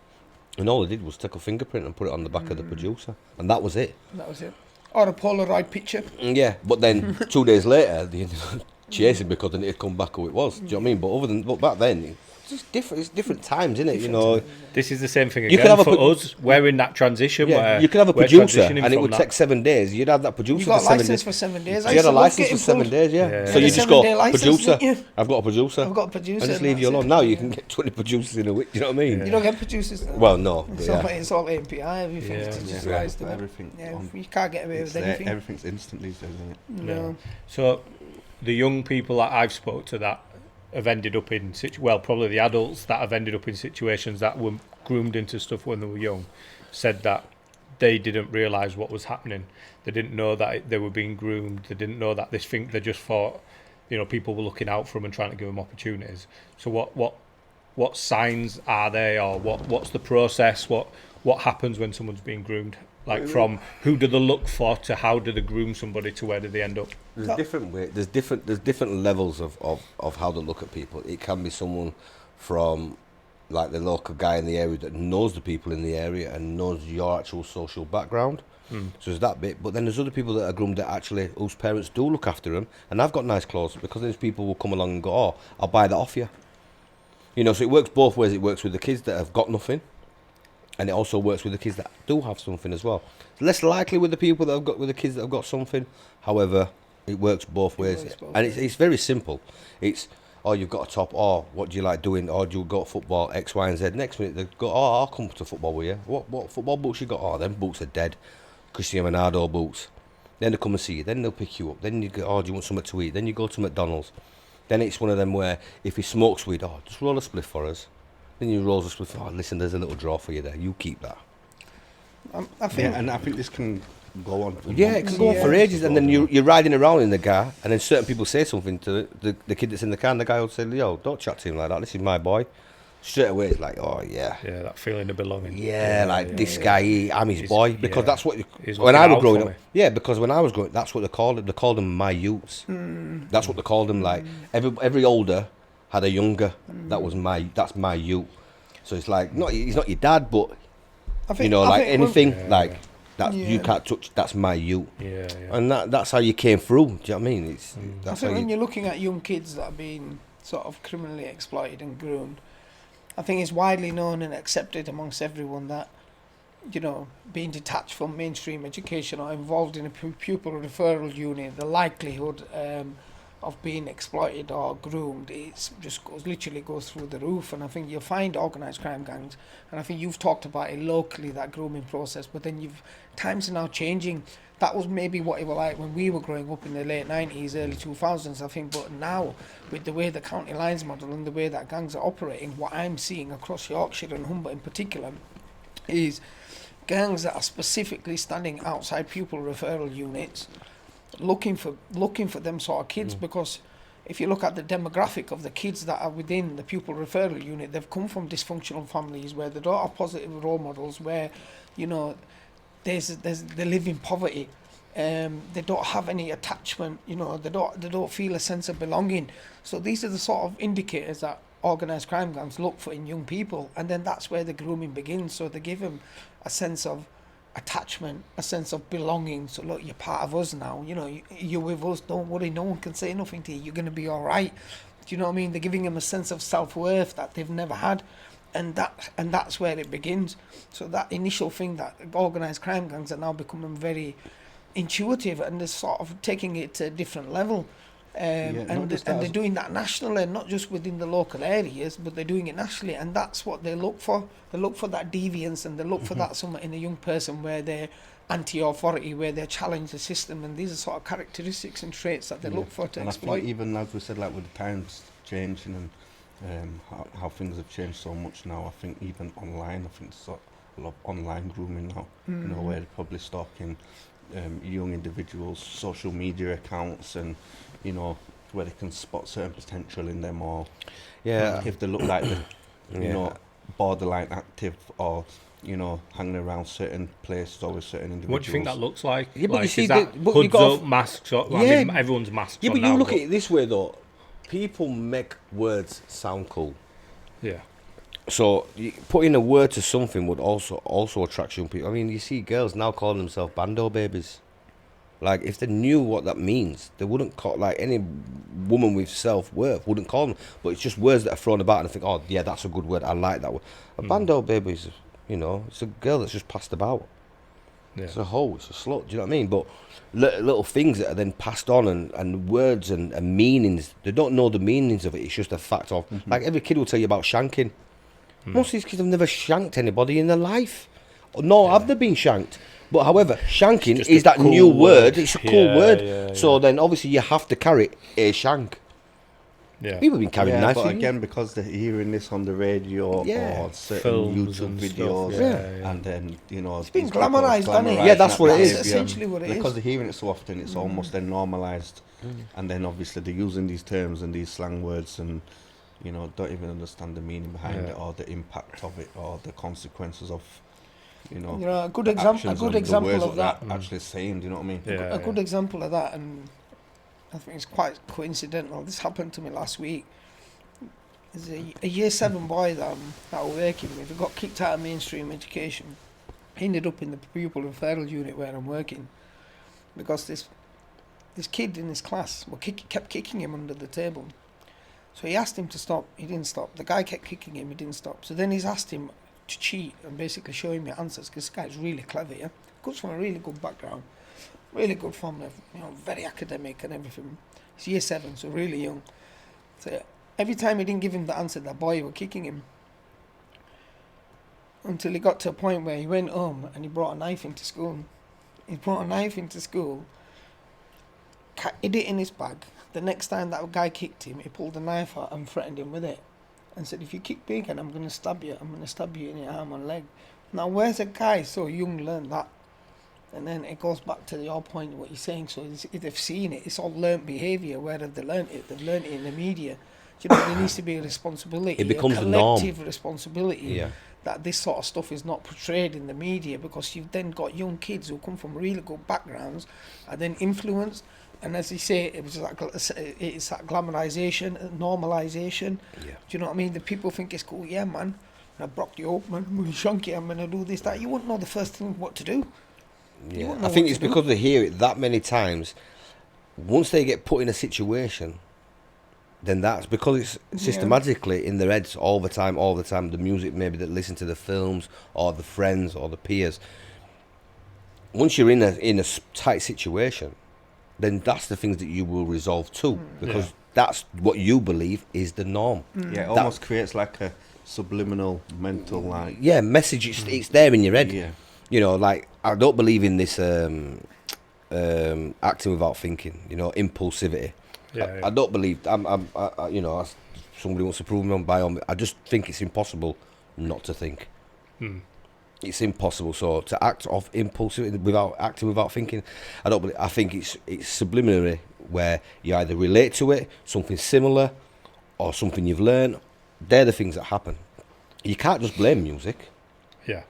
and all they did was take a fingerprint and put it on the back of the producer, and that was it. That was it. Or a Polaroid picture. Yeah, but then 2 days later, they ended up chasing because they need to come back who it was. Do you know what I mean? But back then, it's just different. It's different times, isn't it? This is the same thing You again could have for a us. We're in that transition where you could have a we're producer, transitioning and it from would that. take 7 days. You'd have that You producer got for a 7 license days. for 7 days. So you had a license for 7 days, yeah. Yeah. So you Yeah. just go, 7-day license, producer, didn't you? I've got a producer. I've got a producer. And just and leave you that's alone. it. Now you can get 20 producers in a week. Do you know what I mean? Yeah. You don't get producers now. Well, no. but It's, yeah. all, it's all API, everything's Yeah. digitalised. Yeah, Yeah, everything. you can't get away It's with there, anything. everything's instant these days, isn't it? No. So the young people that I've spoke to that have ended up in probably the adults that have ended up in situations that were groomed into stuff when they were young, said that they didn't realise what was happening. They didn't know that they were being groomed. They didn't know that this thing. They just thought, people were looking out for them and trying to give them opportunities. So what signs are they, or what's the process? What happens when someone's being groomed? Like from who do they look for to how do they groom somebody to where do they end up? There's different way. There's different levels of how to look at people. It can be someone from like the local guy in the area that knows the people in the area and knows your actual social background. So there's that bit. But then there's other people that are groomed that actually whose parents do look after them and I've got nice clothes, because these people will come along and go, oh, I'll buy that off you. So it works both ways. It works with the kids that have got nothing, and it also works with the kids that do have something as well. It's less likely with the people that have got with the kids that have got something. However, it works both ways, works both and ways. it's very simple. It's you've got a top. What do you like doing? Do you go to football? X, Y, and Z. Next minute they go, I'll come to football with you. What football boots you got? Them boots are dead. Cristiano Ronaldo boots. Then they come and see you. Then they'll pick you up. Then you go, do you want something to eat? Then you go to McDonald's. Then it's one of them where if he smokes weed, just roll a spliff for us. Then you roll a spliff. Listen, there's a little draw for you there. You keep that. I think Yeah, and I think this can go on. For Yeah, it months. can go on for Yeah. ages, and then you're riding around in the car, and then certain people say something to the kid that's in the car, and the guy will say, "Yo, don't chat to him like that. This is my boy." Straight away, it's like, "Oh yeah, Yeah, that feeling of belonging. this guy, I'm his boy," because yeah. that's what He's when I looking was out growing for up. me. Yeah, because when I was growing, that's what they called it. They called them my youths. That's what they called them. Like every older had a younger. That's my youth. So it's like he's not your dad, but I think like I think anything Yeah, like yeah. that you Yeah. can't touch. That's my youth. Yeah. And that's how you came through. Do you know what I mean? It's I that's how think when you. you're looking at young kids that are being sort of criminally exploited and groomed, I think it's widely known and accepted amongst everyone that, being detached from mainstream education or involved in a pupil referral unit, the likelihood of being exploited or groomed, literally goes through the roof. And I think you'll find organised crime gangs, and I think you've talked about it locally, that grooming process, but then times are now changing. That was maybe what it was like when we were growing up in the late 90s, early 2000s, I think. But now, with the way the county lines model and the way that gangs are operating, what I'm seeing across Yorkshire and Humber in particular is gangs that are specifically standing outside pupil referral units, looking for them sort of kids. Because if you look at the demographic of the kids that are within the pupil referral unit, they've come from dysfunctional families where they don't have positive role models, where they live in poverty. They don't have any attachment. They don't feel a sense of belonging. So these are the sort of indicators that organised crime gangs look for in young people, and then that's where the grooming begins. So they give them a sense of attachment, a sense of belonging. So look, you're part of us now. You're with us. Don't worry, no one can say nothing to you. You're going to be all right. Do you know what I mean? They're giving them a sense of self-worth that they've never had. And that's where it begins. So that initial thing, that organised crime gangs are now becoming very intuitive, and they're sort of taking it to a different level. And they're doing that nationally, not just within the local areas, but they're doing it nationally, and that's what they look for. They look for that deviance, and they look for that somewhere in a young person where they're anti-authority, where they challenge the system, and these are sort of characteristics and traits that they look for to and exploit. I think even as we said, like with the times changing and how things have changed so much now, I think even online, I think there's a lot of online grooming now, you know, where they're probably stalking young individuals' social media accounts, and you know, where they can spot certain potential in them, or if they look like they're, you know, borderline active, or you know, hanging around certain places or with certain individuals. What do you think that looks like? Yeah, but like, you see, is that hoods up, masks up? I mean, everyone's masks yeah, on but now, you look at it this way though. People make words sound cool. Yeah. So putting a word to something would also attract young people. I mean, you see girls now calling themselves bando babies. Like, if they knew what that means, they wouldn't call, like, any woman with self-worth wouldn't call them. But it's just words that are thrown about, and I think, oh, yeah, that's a good word. I like that word. A bando baby is, you know, it's a girl that's just passed about. Yeah. It's a hoe, it's a slut, do you know what I mean? But little things that are then passed on, and words and meanings, they don't know the meanings of it. It's just a fact of, like, every kid will tell you about shanking. Most of these kids have never shanked anybody in their life. Nor have they been shanked. But however, shanking is that cool new word. It's a cool word. Yeah, so then obviously you have to carry a shank. Yeah. People have been carrying knives. But again, because they're hearing this on the radio or certain Films YouTube and videos, stuff, and then, you know, It's been these people glamorised, hasn't it? Yeah, that's what it is. That's essentially what it is. Because they're hearing it so often, it's almost then normalised. And then obviously they're using these terms and these slang words, and, you know, don't even understand the meaning behind it, or the impact of it, or the consequences of, you know, a good example of that. Actually saying, do you know what I mean? A good example of that, and I think it's quite coincidental. This happened to me last week. There's a year 7 boy that I'm working with. He got kicked out of mainstream education. He ended up in the pupil referral unit where I'm working, because this kid in his class kept kicking him under the table. So he asked him to stop. He didn't stop. The guy kept kicking him. He didn't stop. So then he's asked him to cheat and basically show him the answers, because this guy's really clever. Yeah, comes from a really good background, really good family, you know, very academic and everything. He's year 7, so really young. So every time he didn't give him the answer, that boy was kicking him, until he got to a point where he went home and he brought a knife into school. He brought a knife into school, hid it in his bag. The next time that guy kicked him, he pulled the knife out and threatened him with it, and said, if you kick me again, I'm going to stab you. I'm going to stab you in your arm and leg. Now, where's a guy so young learned that? And then it goes back to your point, what you're saying. So they've seen it. It's all learnt behaviour. Where have they learnt it? They've learnt it in the media. Do you know, there needs to be a responsibility, It becomes a the norm. collective responsibility, that this sort of stuff is not portrayed in the media, because you've then got young kids who come from really good backgrounds and then influenced. And as you say, it's that glamorization, normalization. Yeah. Do you know what I mean? The people think it's cool. Yeah, man, I broke you up, man. I'm going to shunk you. I'm going to do this, that. You wouldn't know the first thing what to do. Yeah. I think it's because they hear it that many times. Once they get put in a situation, then that's because it's systematically in their heads all the time. The music, maybe that listen to the films or the friends or the peers. Once you're in a tight situation, then that's the things that you will resolve to, because that's what you believe is the norm. Yeah, it almost creates like a subliminal mental, like... Yeah, message, it's there in your head. Yeah. You know, like, I don't believe in this acting without thinking, you know, impulsivity. I don't believe, I you know, somebody wants to prove me on by on, I just think it's impossible not to think. It's impossible. So to act off impulsivity without acting without thinking, I don't believe. I think it's subliminary, where you either relate to it, something similar, or something you've learned. They're the things that happen. You can't just blame music. Yeah.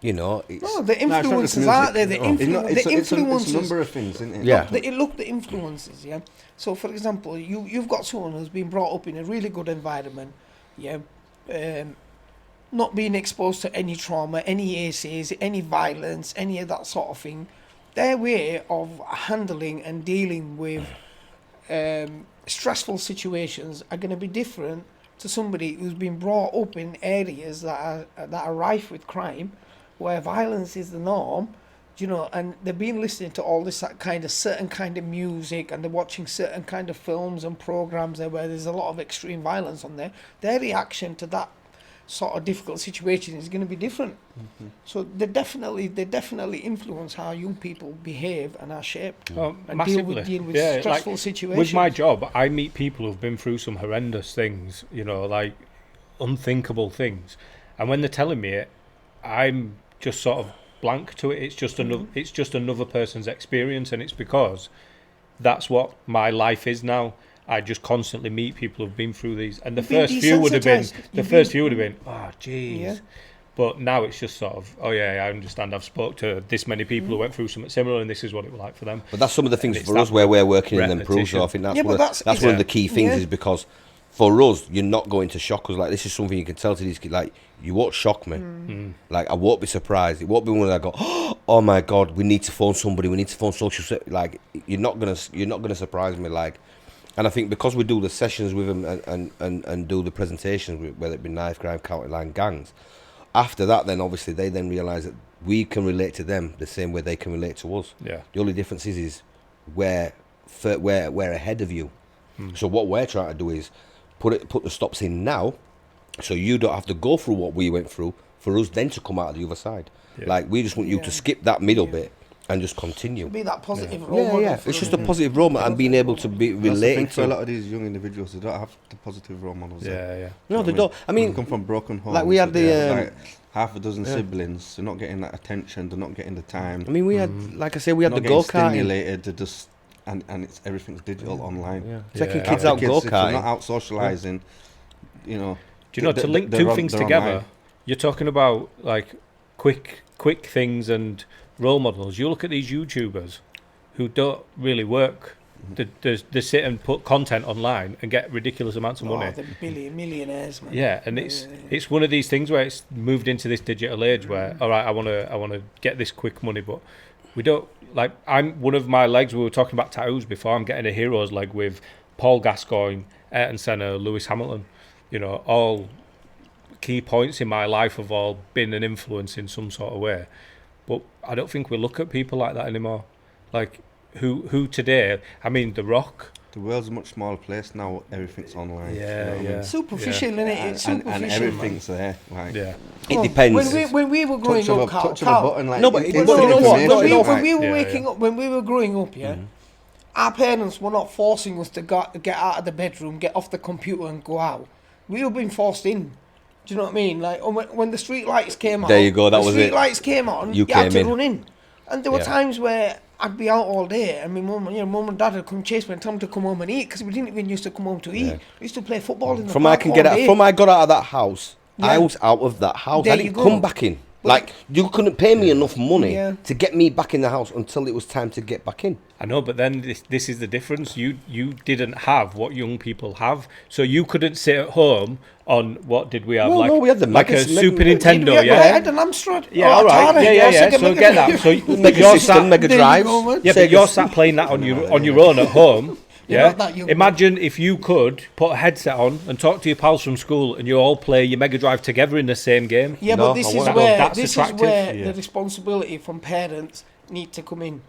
You know, it's... No, the influences are there. The influences. It's a number of things, isn't it? Yeah. Look, the influences, yeah. So, for example, you've got someone who's been brought up in a really good environment, yeah, not being exposed to any trauma, any ACs, any violence, any of that sort of thing. Their way of handling and dealing with stressful situations are going to be different to somebody who's been brought up in areas that are rife with crime, where violence is the norm. you know, and they've been listening to all this certain kind of music, and they're watching certain kind of films and programs there where there's a lot of extreme violence on there. Their reaction to that sort of difficult situation is going to be different. So they definitely influence how young people behave and are shaped and Massively. deal with Yeah, stressful like, situations. with my job, I meet people who've been through some horrendous things, you know, like unthinkable things, and when they're telling me it, I'm just sort of blank to it. It's just another person's experience, and it's because that's what my life is now. I just constantly meet people who've been through these, and the first few would have been, oh jeez. Yeah. But now it's just sort of, oh yeah, I understand. I've spoke to this many people who went through something similar, and this is what it was like for them. But that's some of the things for us where we're working in them pros. So I think that's one of the key things is because for us, you're not going to shock us. Like, this is something you can tell to these kids. Like, you won't shock me. Like, I won't be surprised. It won't be one that I go, oh my God, we need to phone somebody. We need to phone social. Like, you're not gonna surprise me. Like. And I think because we do the sessions with them and do the presentations, whether it be knife crime, county line, gangs, after that, then obviously they then realise that we can relate to them the same way they can relate to us. Yeah. The only difference is we're ahead of you. So what we're trying to do is put the stops in now, so you don't have to go through what we went through for us then to come out of the other side. Yeah. Like, we just want you to skip that middle bit and just continue. Be that positive role model. Yeah. It's just a positive role model and being able to be related for a lot of these young individuals, they don't have the positive role models. Yeah. No, they don't. I mean, they come from broken homes. like we had like half a dozen siblings. They're not getting that attention. They're not getting the time. I mean, we had, like I say, we had the not go getting karting. stimulated. They're just and it's everything's digital online. Yeah. Taking Yeah. kids Half out the go if they're not karting. out socialising, you know. Do you know, to link two things together, you're talking about like quick things and role models. You look at these YouTubers who don't really work. They sit and put content online and get ridiculous amounts of money. They're millionaires, man. Yeah, and it's one of these things where it's moved into this digital age where, all right, I want to get this quick money, but we don't, like, I'm one of my legs, we were talking about tattoos before, I'm getting a hero's leg with Paul Gascoigne, Ayrton Senna, Lewis Hamilton. You know, all key points in my life have all been an influence in some sort of way. But I don't think we look at people like that anymore. Like, who today, I mean, The Rock. The world's a much smaller place now. Everything's online. Yeah, you know what I mean? Superficial, innit? It's superficial, and everything's there. Like, Yeah. It depends. When we were growing up, touch of a button. Like, No, but instant you know what? information, when we were Yeah, waking up, when we were growing up, our parents were not forcing us to get out of the bedroom, get off the computer, and go out. We were being forced in. Do you know what I mean? Like, when the street lights came on, There you go, that was it. The street lights came on, You had came to in. run in. And there were times where I'd be out all day, and my mum, mum and dad would come chase me and tell me to come home and eat, because we didn't even used to come home to eat. Yeah. We used to play football in the From park I can all get out, day. from I got out of that house, I Yeah. was out of that house. There I you didn't go. come back in. Like, you couldn't pay me enough money Yeah. to get me back in the house until it was time to get back in. I know, but then this is the difference. You didn't have what young people have, so you couldn't sit at home on what did we have? Well, like, no, we had the like a Mega- Super Mega- Nintendo, I yeah. had an Amstrad. Yeah, Oh, all right. Atari. Yeah. Sega So Mega get that. So Mega you're System, sat, Mega There you Drives. go, man. yeah, but Sega you're sat playing that on your own at home. You're Yeah. not that young, Imagine if you could put a headset on and talk to your pals from school, and you all play your Mega Drive together in the same game. Yeah, No, but this I is won't. where That's this is attractive. where Yeah. the responsibility from parents need to come in.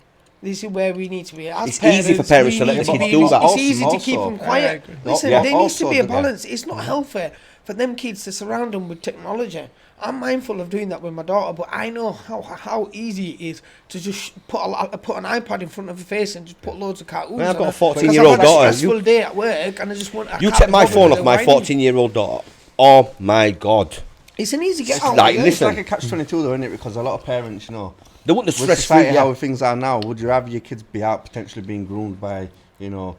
This is where we need to be. As It's easy for parents to let we the need kids be- do that. It's easy to Also- keep them I quiet. agree. Listen, Yeah. there needs to be a Also, balance. It's not healthy for them kids to surround them with technology. I'm mindful of doing that with my daughter, but I know how easy it is to just put an iPad in front of her face and just put loads of cartoons. Man, I've got on a her. 14-year-old Because I've daughter. had a stressful day at work, and I just want. You take my phone off my 14-year-old daughter. Oh my God. It's an easy get It's out. like, yeah. listen. It's like a catch-22 though, isn't it? Because a lot of parents, you know, They want the with stress society free. how things are now, would you rather your kids be out potentially being groomed by, you know,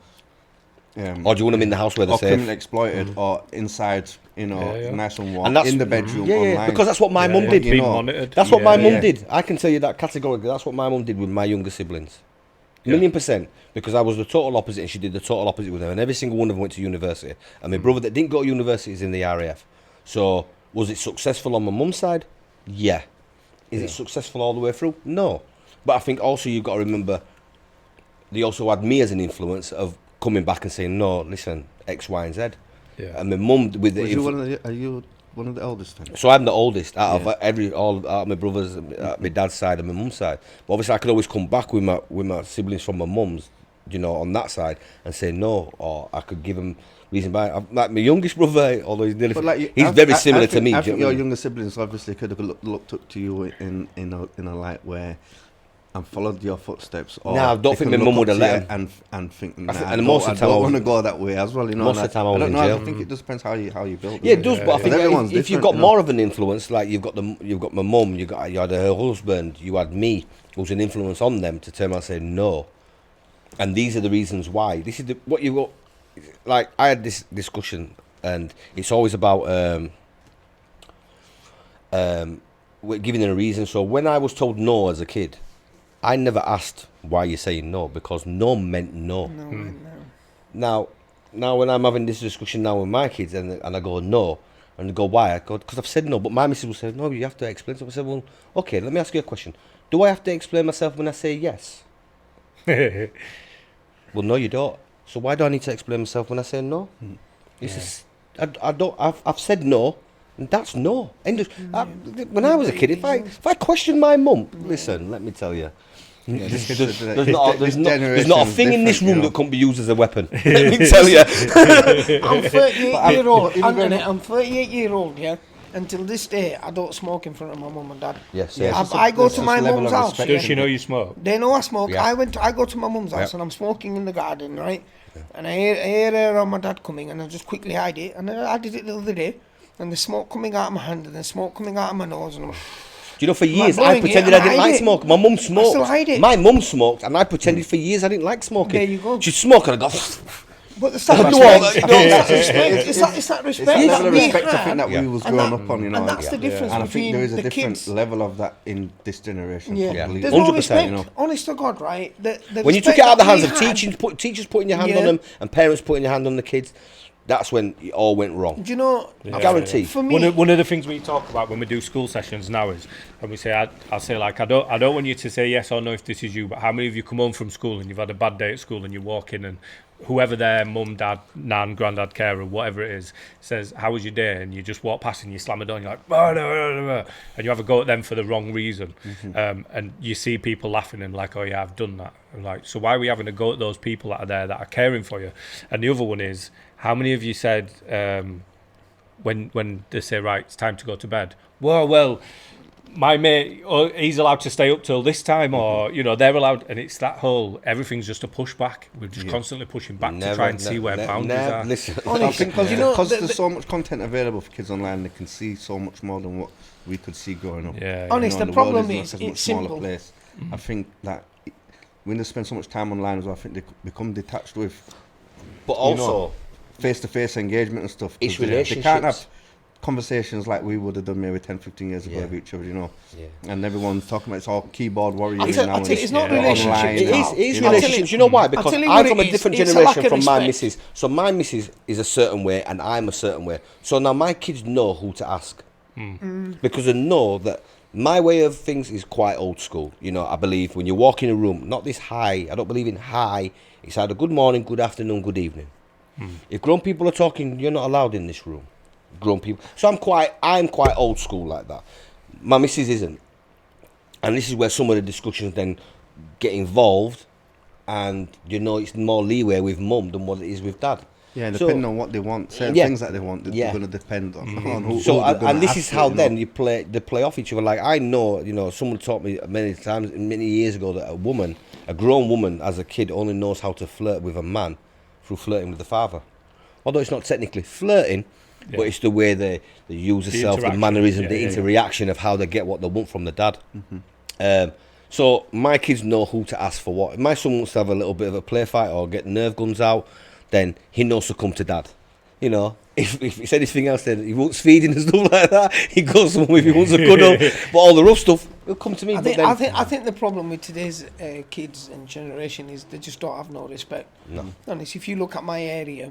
Or do you want them in the house where they're or criminally safe? exploited, or inside, you know, Yeah. nice and warm, And that's in the bedroom, Yeah, online? because that's what my mum did. you Being know. monitored. That's what my mum yeah. did. I can tell you that categorically. That's what my mum did with my younger siblings. Yeah. 1,000,000%. Because I was the total opposite and she did the total opposite with them. And every single one of them went to university. And my brother that didn't go to university is in the RAF. So, was it successful on my mum's side? Yeah. Is it successful all the way through? No. But I think also you've got to remember, they also had me as an influence of coming back and saying, no, listen, X, Y, and Z. Yeah. And my mum with the... Was you one of the, are you one of the eldest then? So I'm the oldest out of Yeah. out of my brothers, my dad's side and my mum's side. But obviously, I could always come back with my siblings from my mum's, you know, on that side and say no, or I could give them reason by. Like my youngest brother, although he's nearly, But like he's very similar to me. I do you think know what I your mean? younger siblings obviously could have looked up to you in a light where and followed your footsteps. Or No, I don't they think could my look mum would up have to let you 'em. and think, I think- nah, and most of the time I I don't was- want to go that way as well. You know, most and of the time I I was don't in know. jail. I think it just depends how you build. Yeah, it does, but I But think everyone's if you've different, got you know. more of an influence, like you've got my mum, you had her husband, you had me, who's an influence on them to turn around and say no, and these are the reasons why. This is what you got. Like I had this discussion, and it's always about we're giving a reason. So when I was told no as a kid, I never asked why you're saying no, because no meant no. No, no. Now when I'm having this discussion now with my kids and I go no, and they go why? I go because I've said no, but my missus will say no. You have to explain. So I said, well, okay, let me ask you a question. Do I have to explain myself when I say yes? Well, no, you don't. So why do I need to explain myself when I say no? This is I don't. I've said no, and that's no. When I was a kid, if I questioned my mum, listen, let me tell you. Yeah, There's not a thing in this generation's room different, you that can't be used as a weapon. Let me tell you. I'm 38-year-old, even Anthony, going- I'm 38-year-old, yeah? Until this day, I don't smoke in front of my mum and dad. Yes, Yeah, yes. I go there's to just my a level mum's of house. respect. Does she know you smoke? They know I smoke. Yeah. I go to my mum's house Yeah. and I'm smoking in the garden, right? And I hear her and my dad coming, and I just quickly hide it. And I did it the other day, and the smoke coming out of my hand and the smoke coming out of my nose, and I'm, Do you know, for years I blowing it pretended and I didn't hide like it. smoke. My mum smoked. still hide it. My mum smoked, and I pretended for years I didn't like smoking. There you go. She'd smoke, and I go. but it's that No, respect. no, It's that it's- respect. It's that It's that respect level that of we respect I think have. that we was And growing that- up on, you know. And that's the difference And I think there is a between the different kids. level of that in this generation. Yeah, completely. there's no 100%, respect. you know. Honest to God, right? The When you took respect it out of the that hands we of had- teachers putting your hand Yeah. on them and parents putting your hand on the kids, that's when it all went wrong. Do you know? I guarantee. For me, One of the things we talk about when we do school sessions now is, and we say, I'll say like, I don't want you to say yes or no if this is you, but how many of you come home from school and you've had a bad day at school and you walk in and whoever their mum, dad, nan, granddad, carer, whatever it is, says, how was your day? And you just walk past and you slam a door and you're like, oh, no, and you have a go at them for the wrong reason. And you see people laughing and like, oh yeah, I've done that. And like, so why are we having a go at those people that are there that are caring for you? And the other one is, how many of you said when they say, right, it's time to go to bed? Well, my mate, he's allowed to stay up till this time, or they're allowed, and it's that whole everything's just a pushback. We're just constantly pushing back to try and see where boundaries are. Listen, I think because You know, there's so much content available for kids online, they can see so much more than what we could see growing up. Yeah, Honest, You know, the and world problem like is a much it's smaller simple. place. I think that when they spend so much time online as well, I think they become detached with but also, face-to-face engagement and stuff. 'cause It's they can't relationships. have conversations like we would have done maybe 10, 15 years ago Yeah. with each other, you know. Yeah. And everyone's talking about it's all keyboard warriors I tell now. you, it's not online relationships It now. is I'll tell relationships. You know why? Because tell you I'm what from a it is. different It's a lack generation of from my respect. missus. So my missus is a certain way and I'm a certain way. So now my kids know who to ask. Because they know that my way of things is quite old school. You know, I believe when you walk in a room, not this high, I don't believe in high. It's either good morning, good afternoon, good evening. If grown people are talking, you're not allowed in this room. Grown people. So I'm quite old school like that. My missus isn't. And this is where some of the discussions then get involved, and it's more leeway with mum than what it is with dad. Yeah, So- depending on what they want, certain Yeah. things that they want, they're Yeah. going to depend on who. So who they're gonna and this ask is for, how you know. then they play off each other. Like I know, someone taught me many times, many years ago, that a grown woman as a kid only knows how to flirt with a man through flirting with the father. Although it's not technically flirting, but it's the way they use themselves, the interaction. mannerism, Yeah, the yeah, interaction of how they get what they want from the dad. So my kids know who to ask for what. If my son wants to have a little bit of a play fight or get nerve guns out, then he knows to come to dad. If he said anything else, then he wants feeding and stuff like that. He goes somewhere if he wants a cuddle. But all the rough stuff, he'll come to me. I think the problem with today's kids and generation is they just don't have no respect. No. Honest, if you look at my area,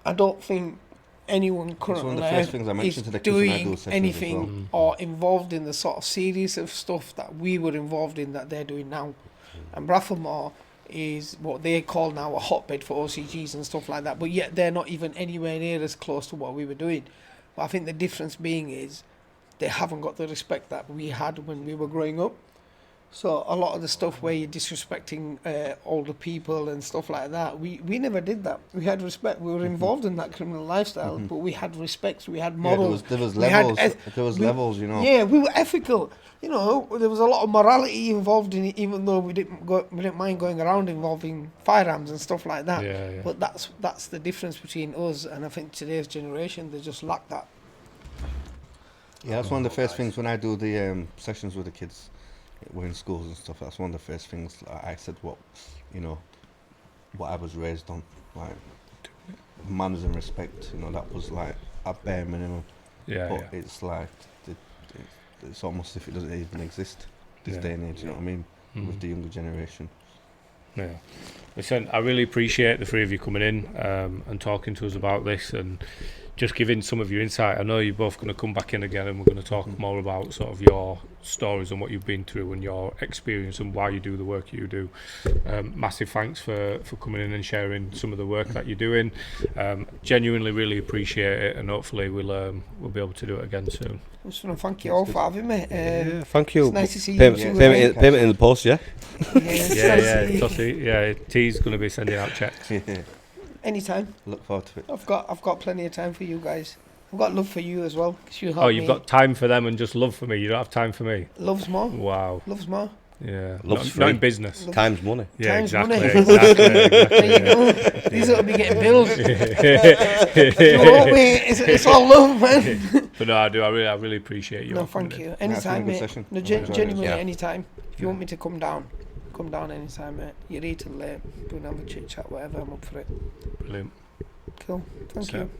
I don't think anyone one currently of the first things I is mentioned to the kids when I do doing sessions as anything or involved in the sort of series of stuff that we were involved in that they're doing now. And Brafflemore is what they call now a hotbed for OCGs and stuff like that, but yet they're not even anywhere near as close to what we were doing. But I think the difference being is they haven't got the respect that we had when we were growing up. So a lot of the stuff where you're disrespecting older people and stuff like that, we never did that. We had respect. We were involved in that criminal lifestyle, but we had respect. We had morals. There was we had levels. There was levels, you know. Yeah, we were ethical. You know, there was a lot of morality involved in it, even though we didn't mind going around involving firearms and stuff like that. Yeah, yeah. But that's the difference between us and I think today's generation. They just lack that. Yeah, that's one of the first things when I do the sessions with the kids. We're in schools and stuff. That's one of the first things I said. What I was raised on, like manners and respect. You know, that was like a bare minimum. Yeah, but yeah. it's like it's almost if it doesn't even exist this day and age. You know what I mean? With the younger generation. Yeah. Listen, I really appreciate the three of you coming in and talking to us about this and just giving some of your insight. I know you're both going to come back in again and we're going to talk more about sort of your stories and what you've been through and your experience and why you do the work you do. Massive thanks for coming in and sharing some of the work that you're doing. Genuinely really appreciate it, and hopefully we'll be able to do it again soon. I just want to thank you all for having me. Yeah, thank you. It's nice to see Payment, you. payment in the post, yeah? T's going to be sending out checks. Anytime. Look forward to it. I've got plenty of time for you guys. I've got love for you as well. 'Cause you help Oh, you've me. got time for them and just love for me. You don't have time for me. Love's more. Wow. Love's more. Yeah. Love's Not in free. business. Time's money. Yeah, Time's exactly. money. Exactly. There you go. These ought to be getting billed. You know what, mate? It's all love, man. But no, I do. I really appreciate you. No, all coming thank in. you. Yeah, it's been a Anytime, good mate. session. No, I enjoyed it. genuinely, Yeah. anytime. If you want me to come down anytime, mate. You're here till late. Go and have a chit chat, whatever. I'm up for it. Brilliant. Cool. Thank So, you.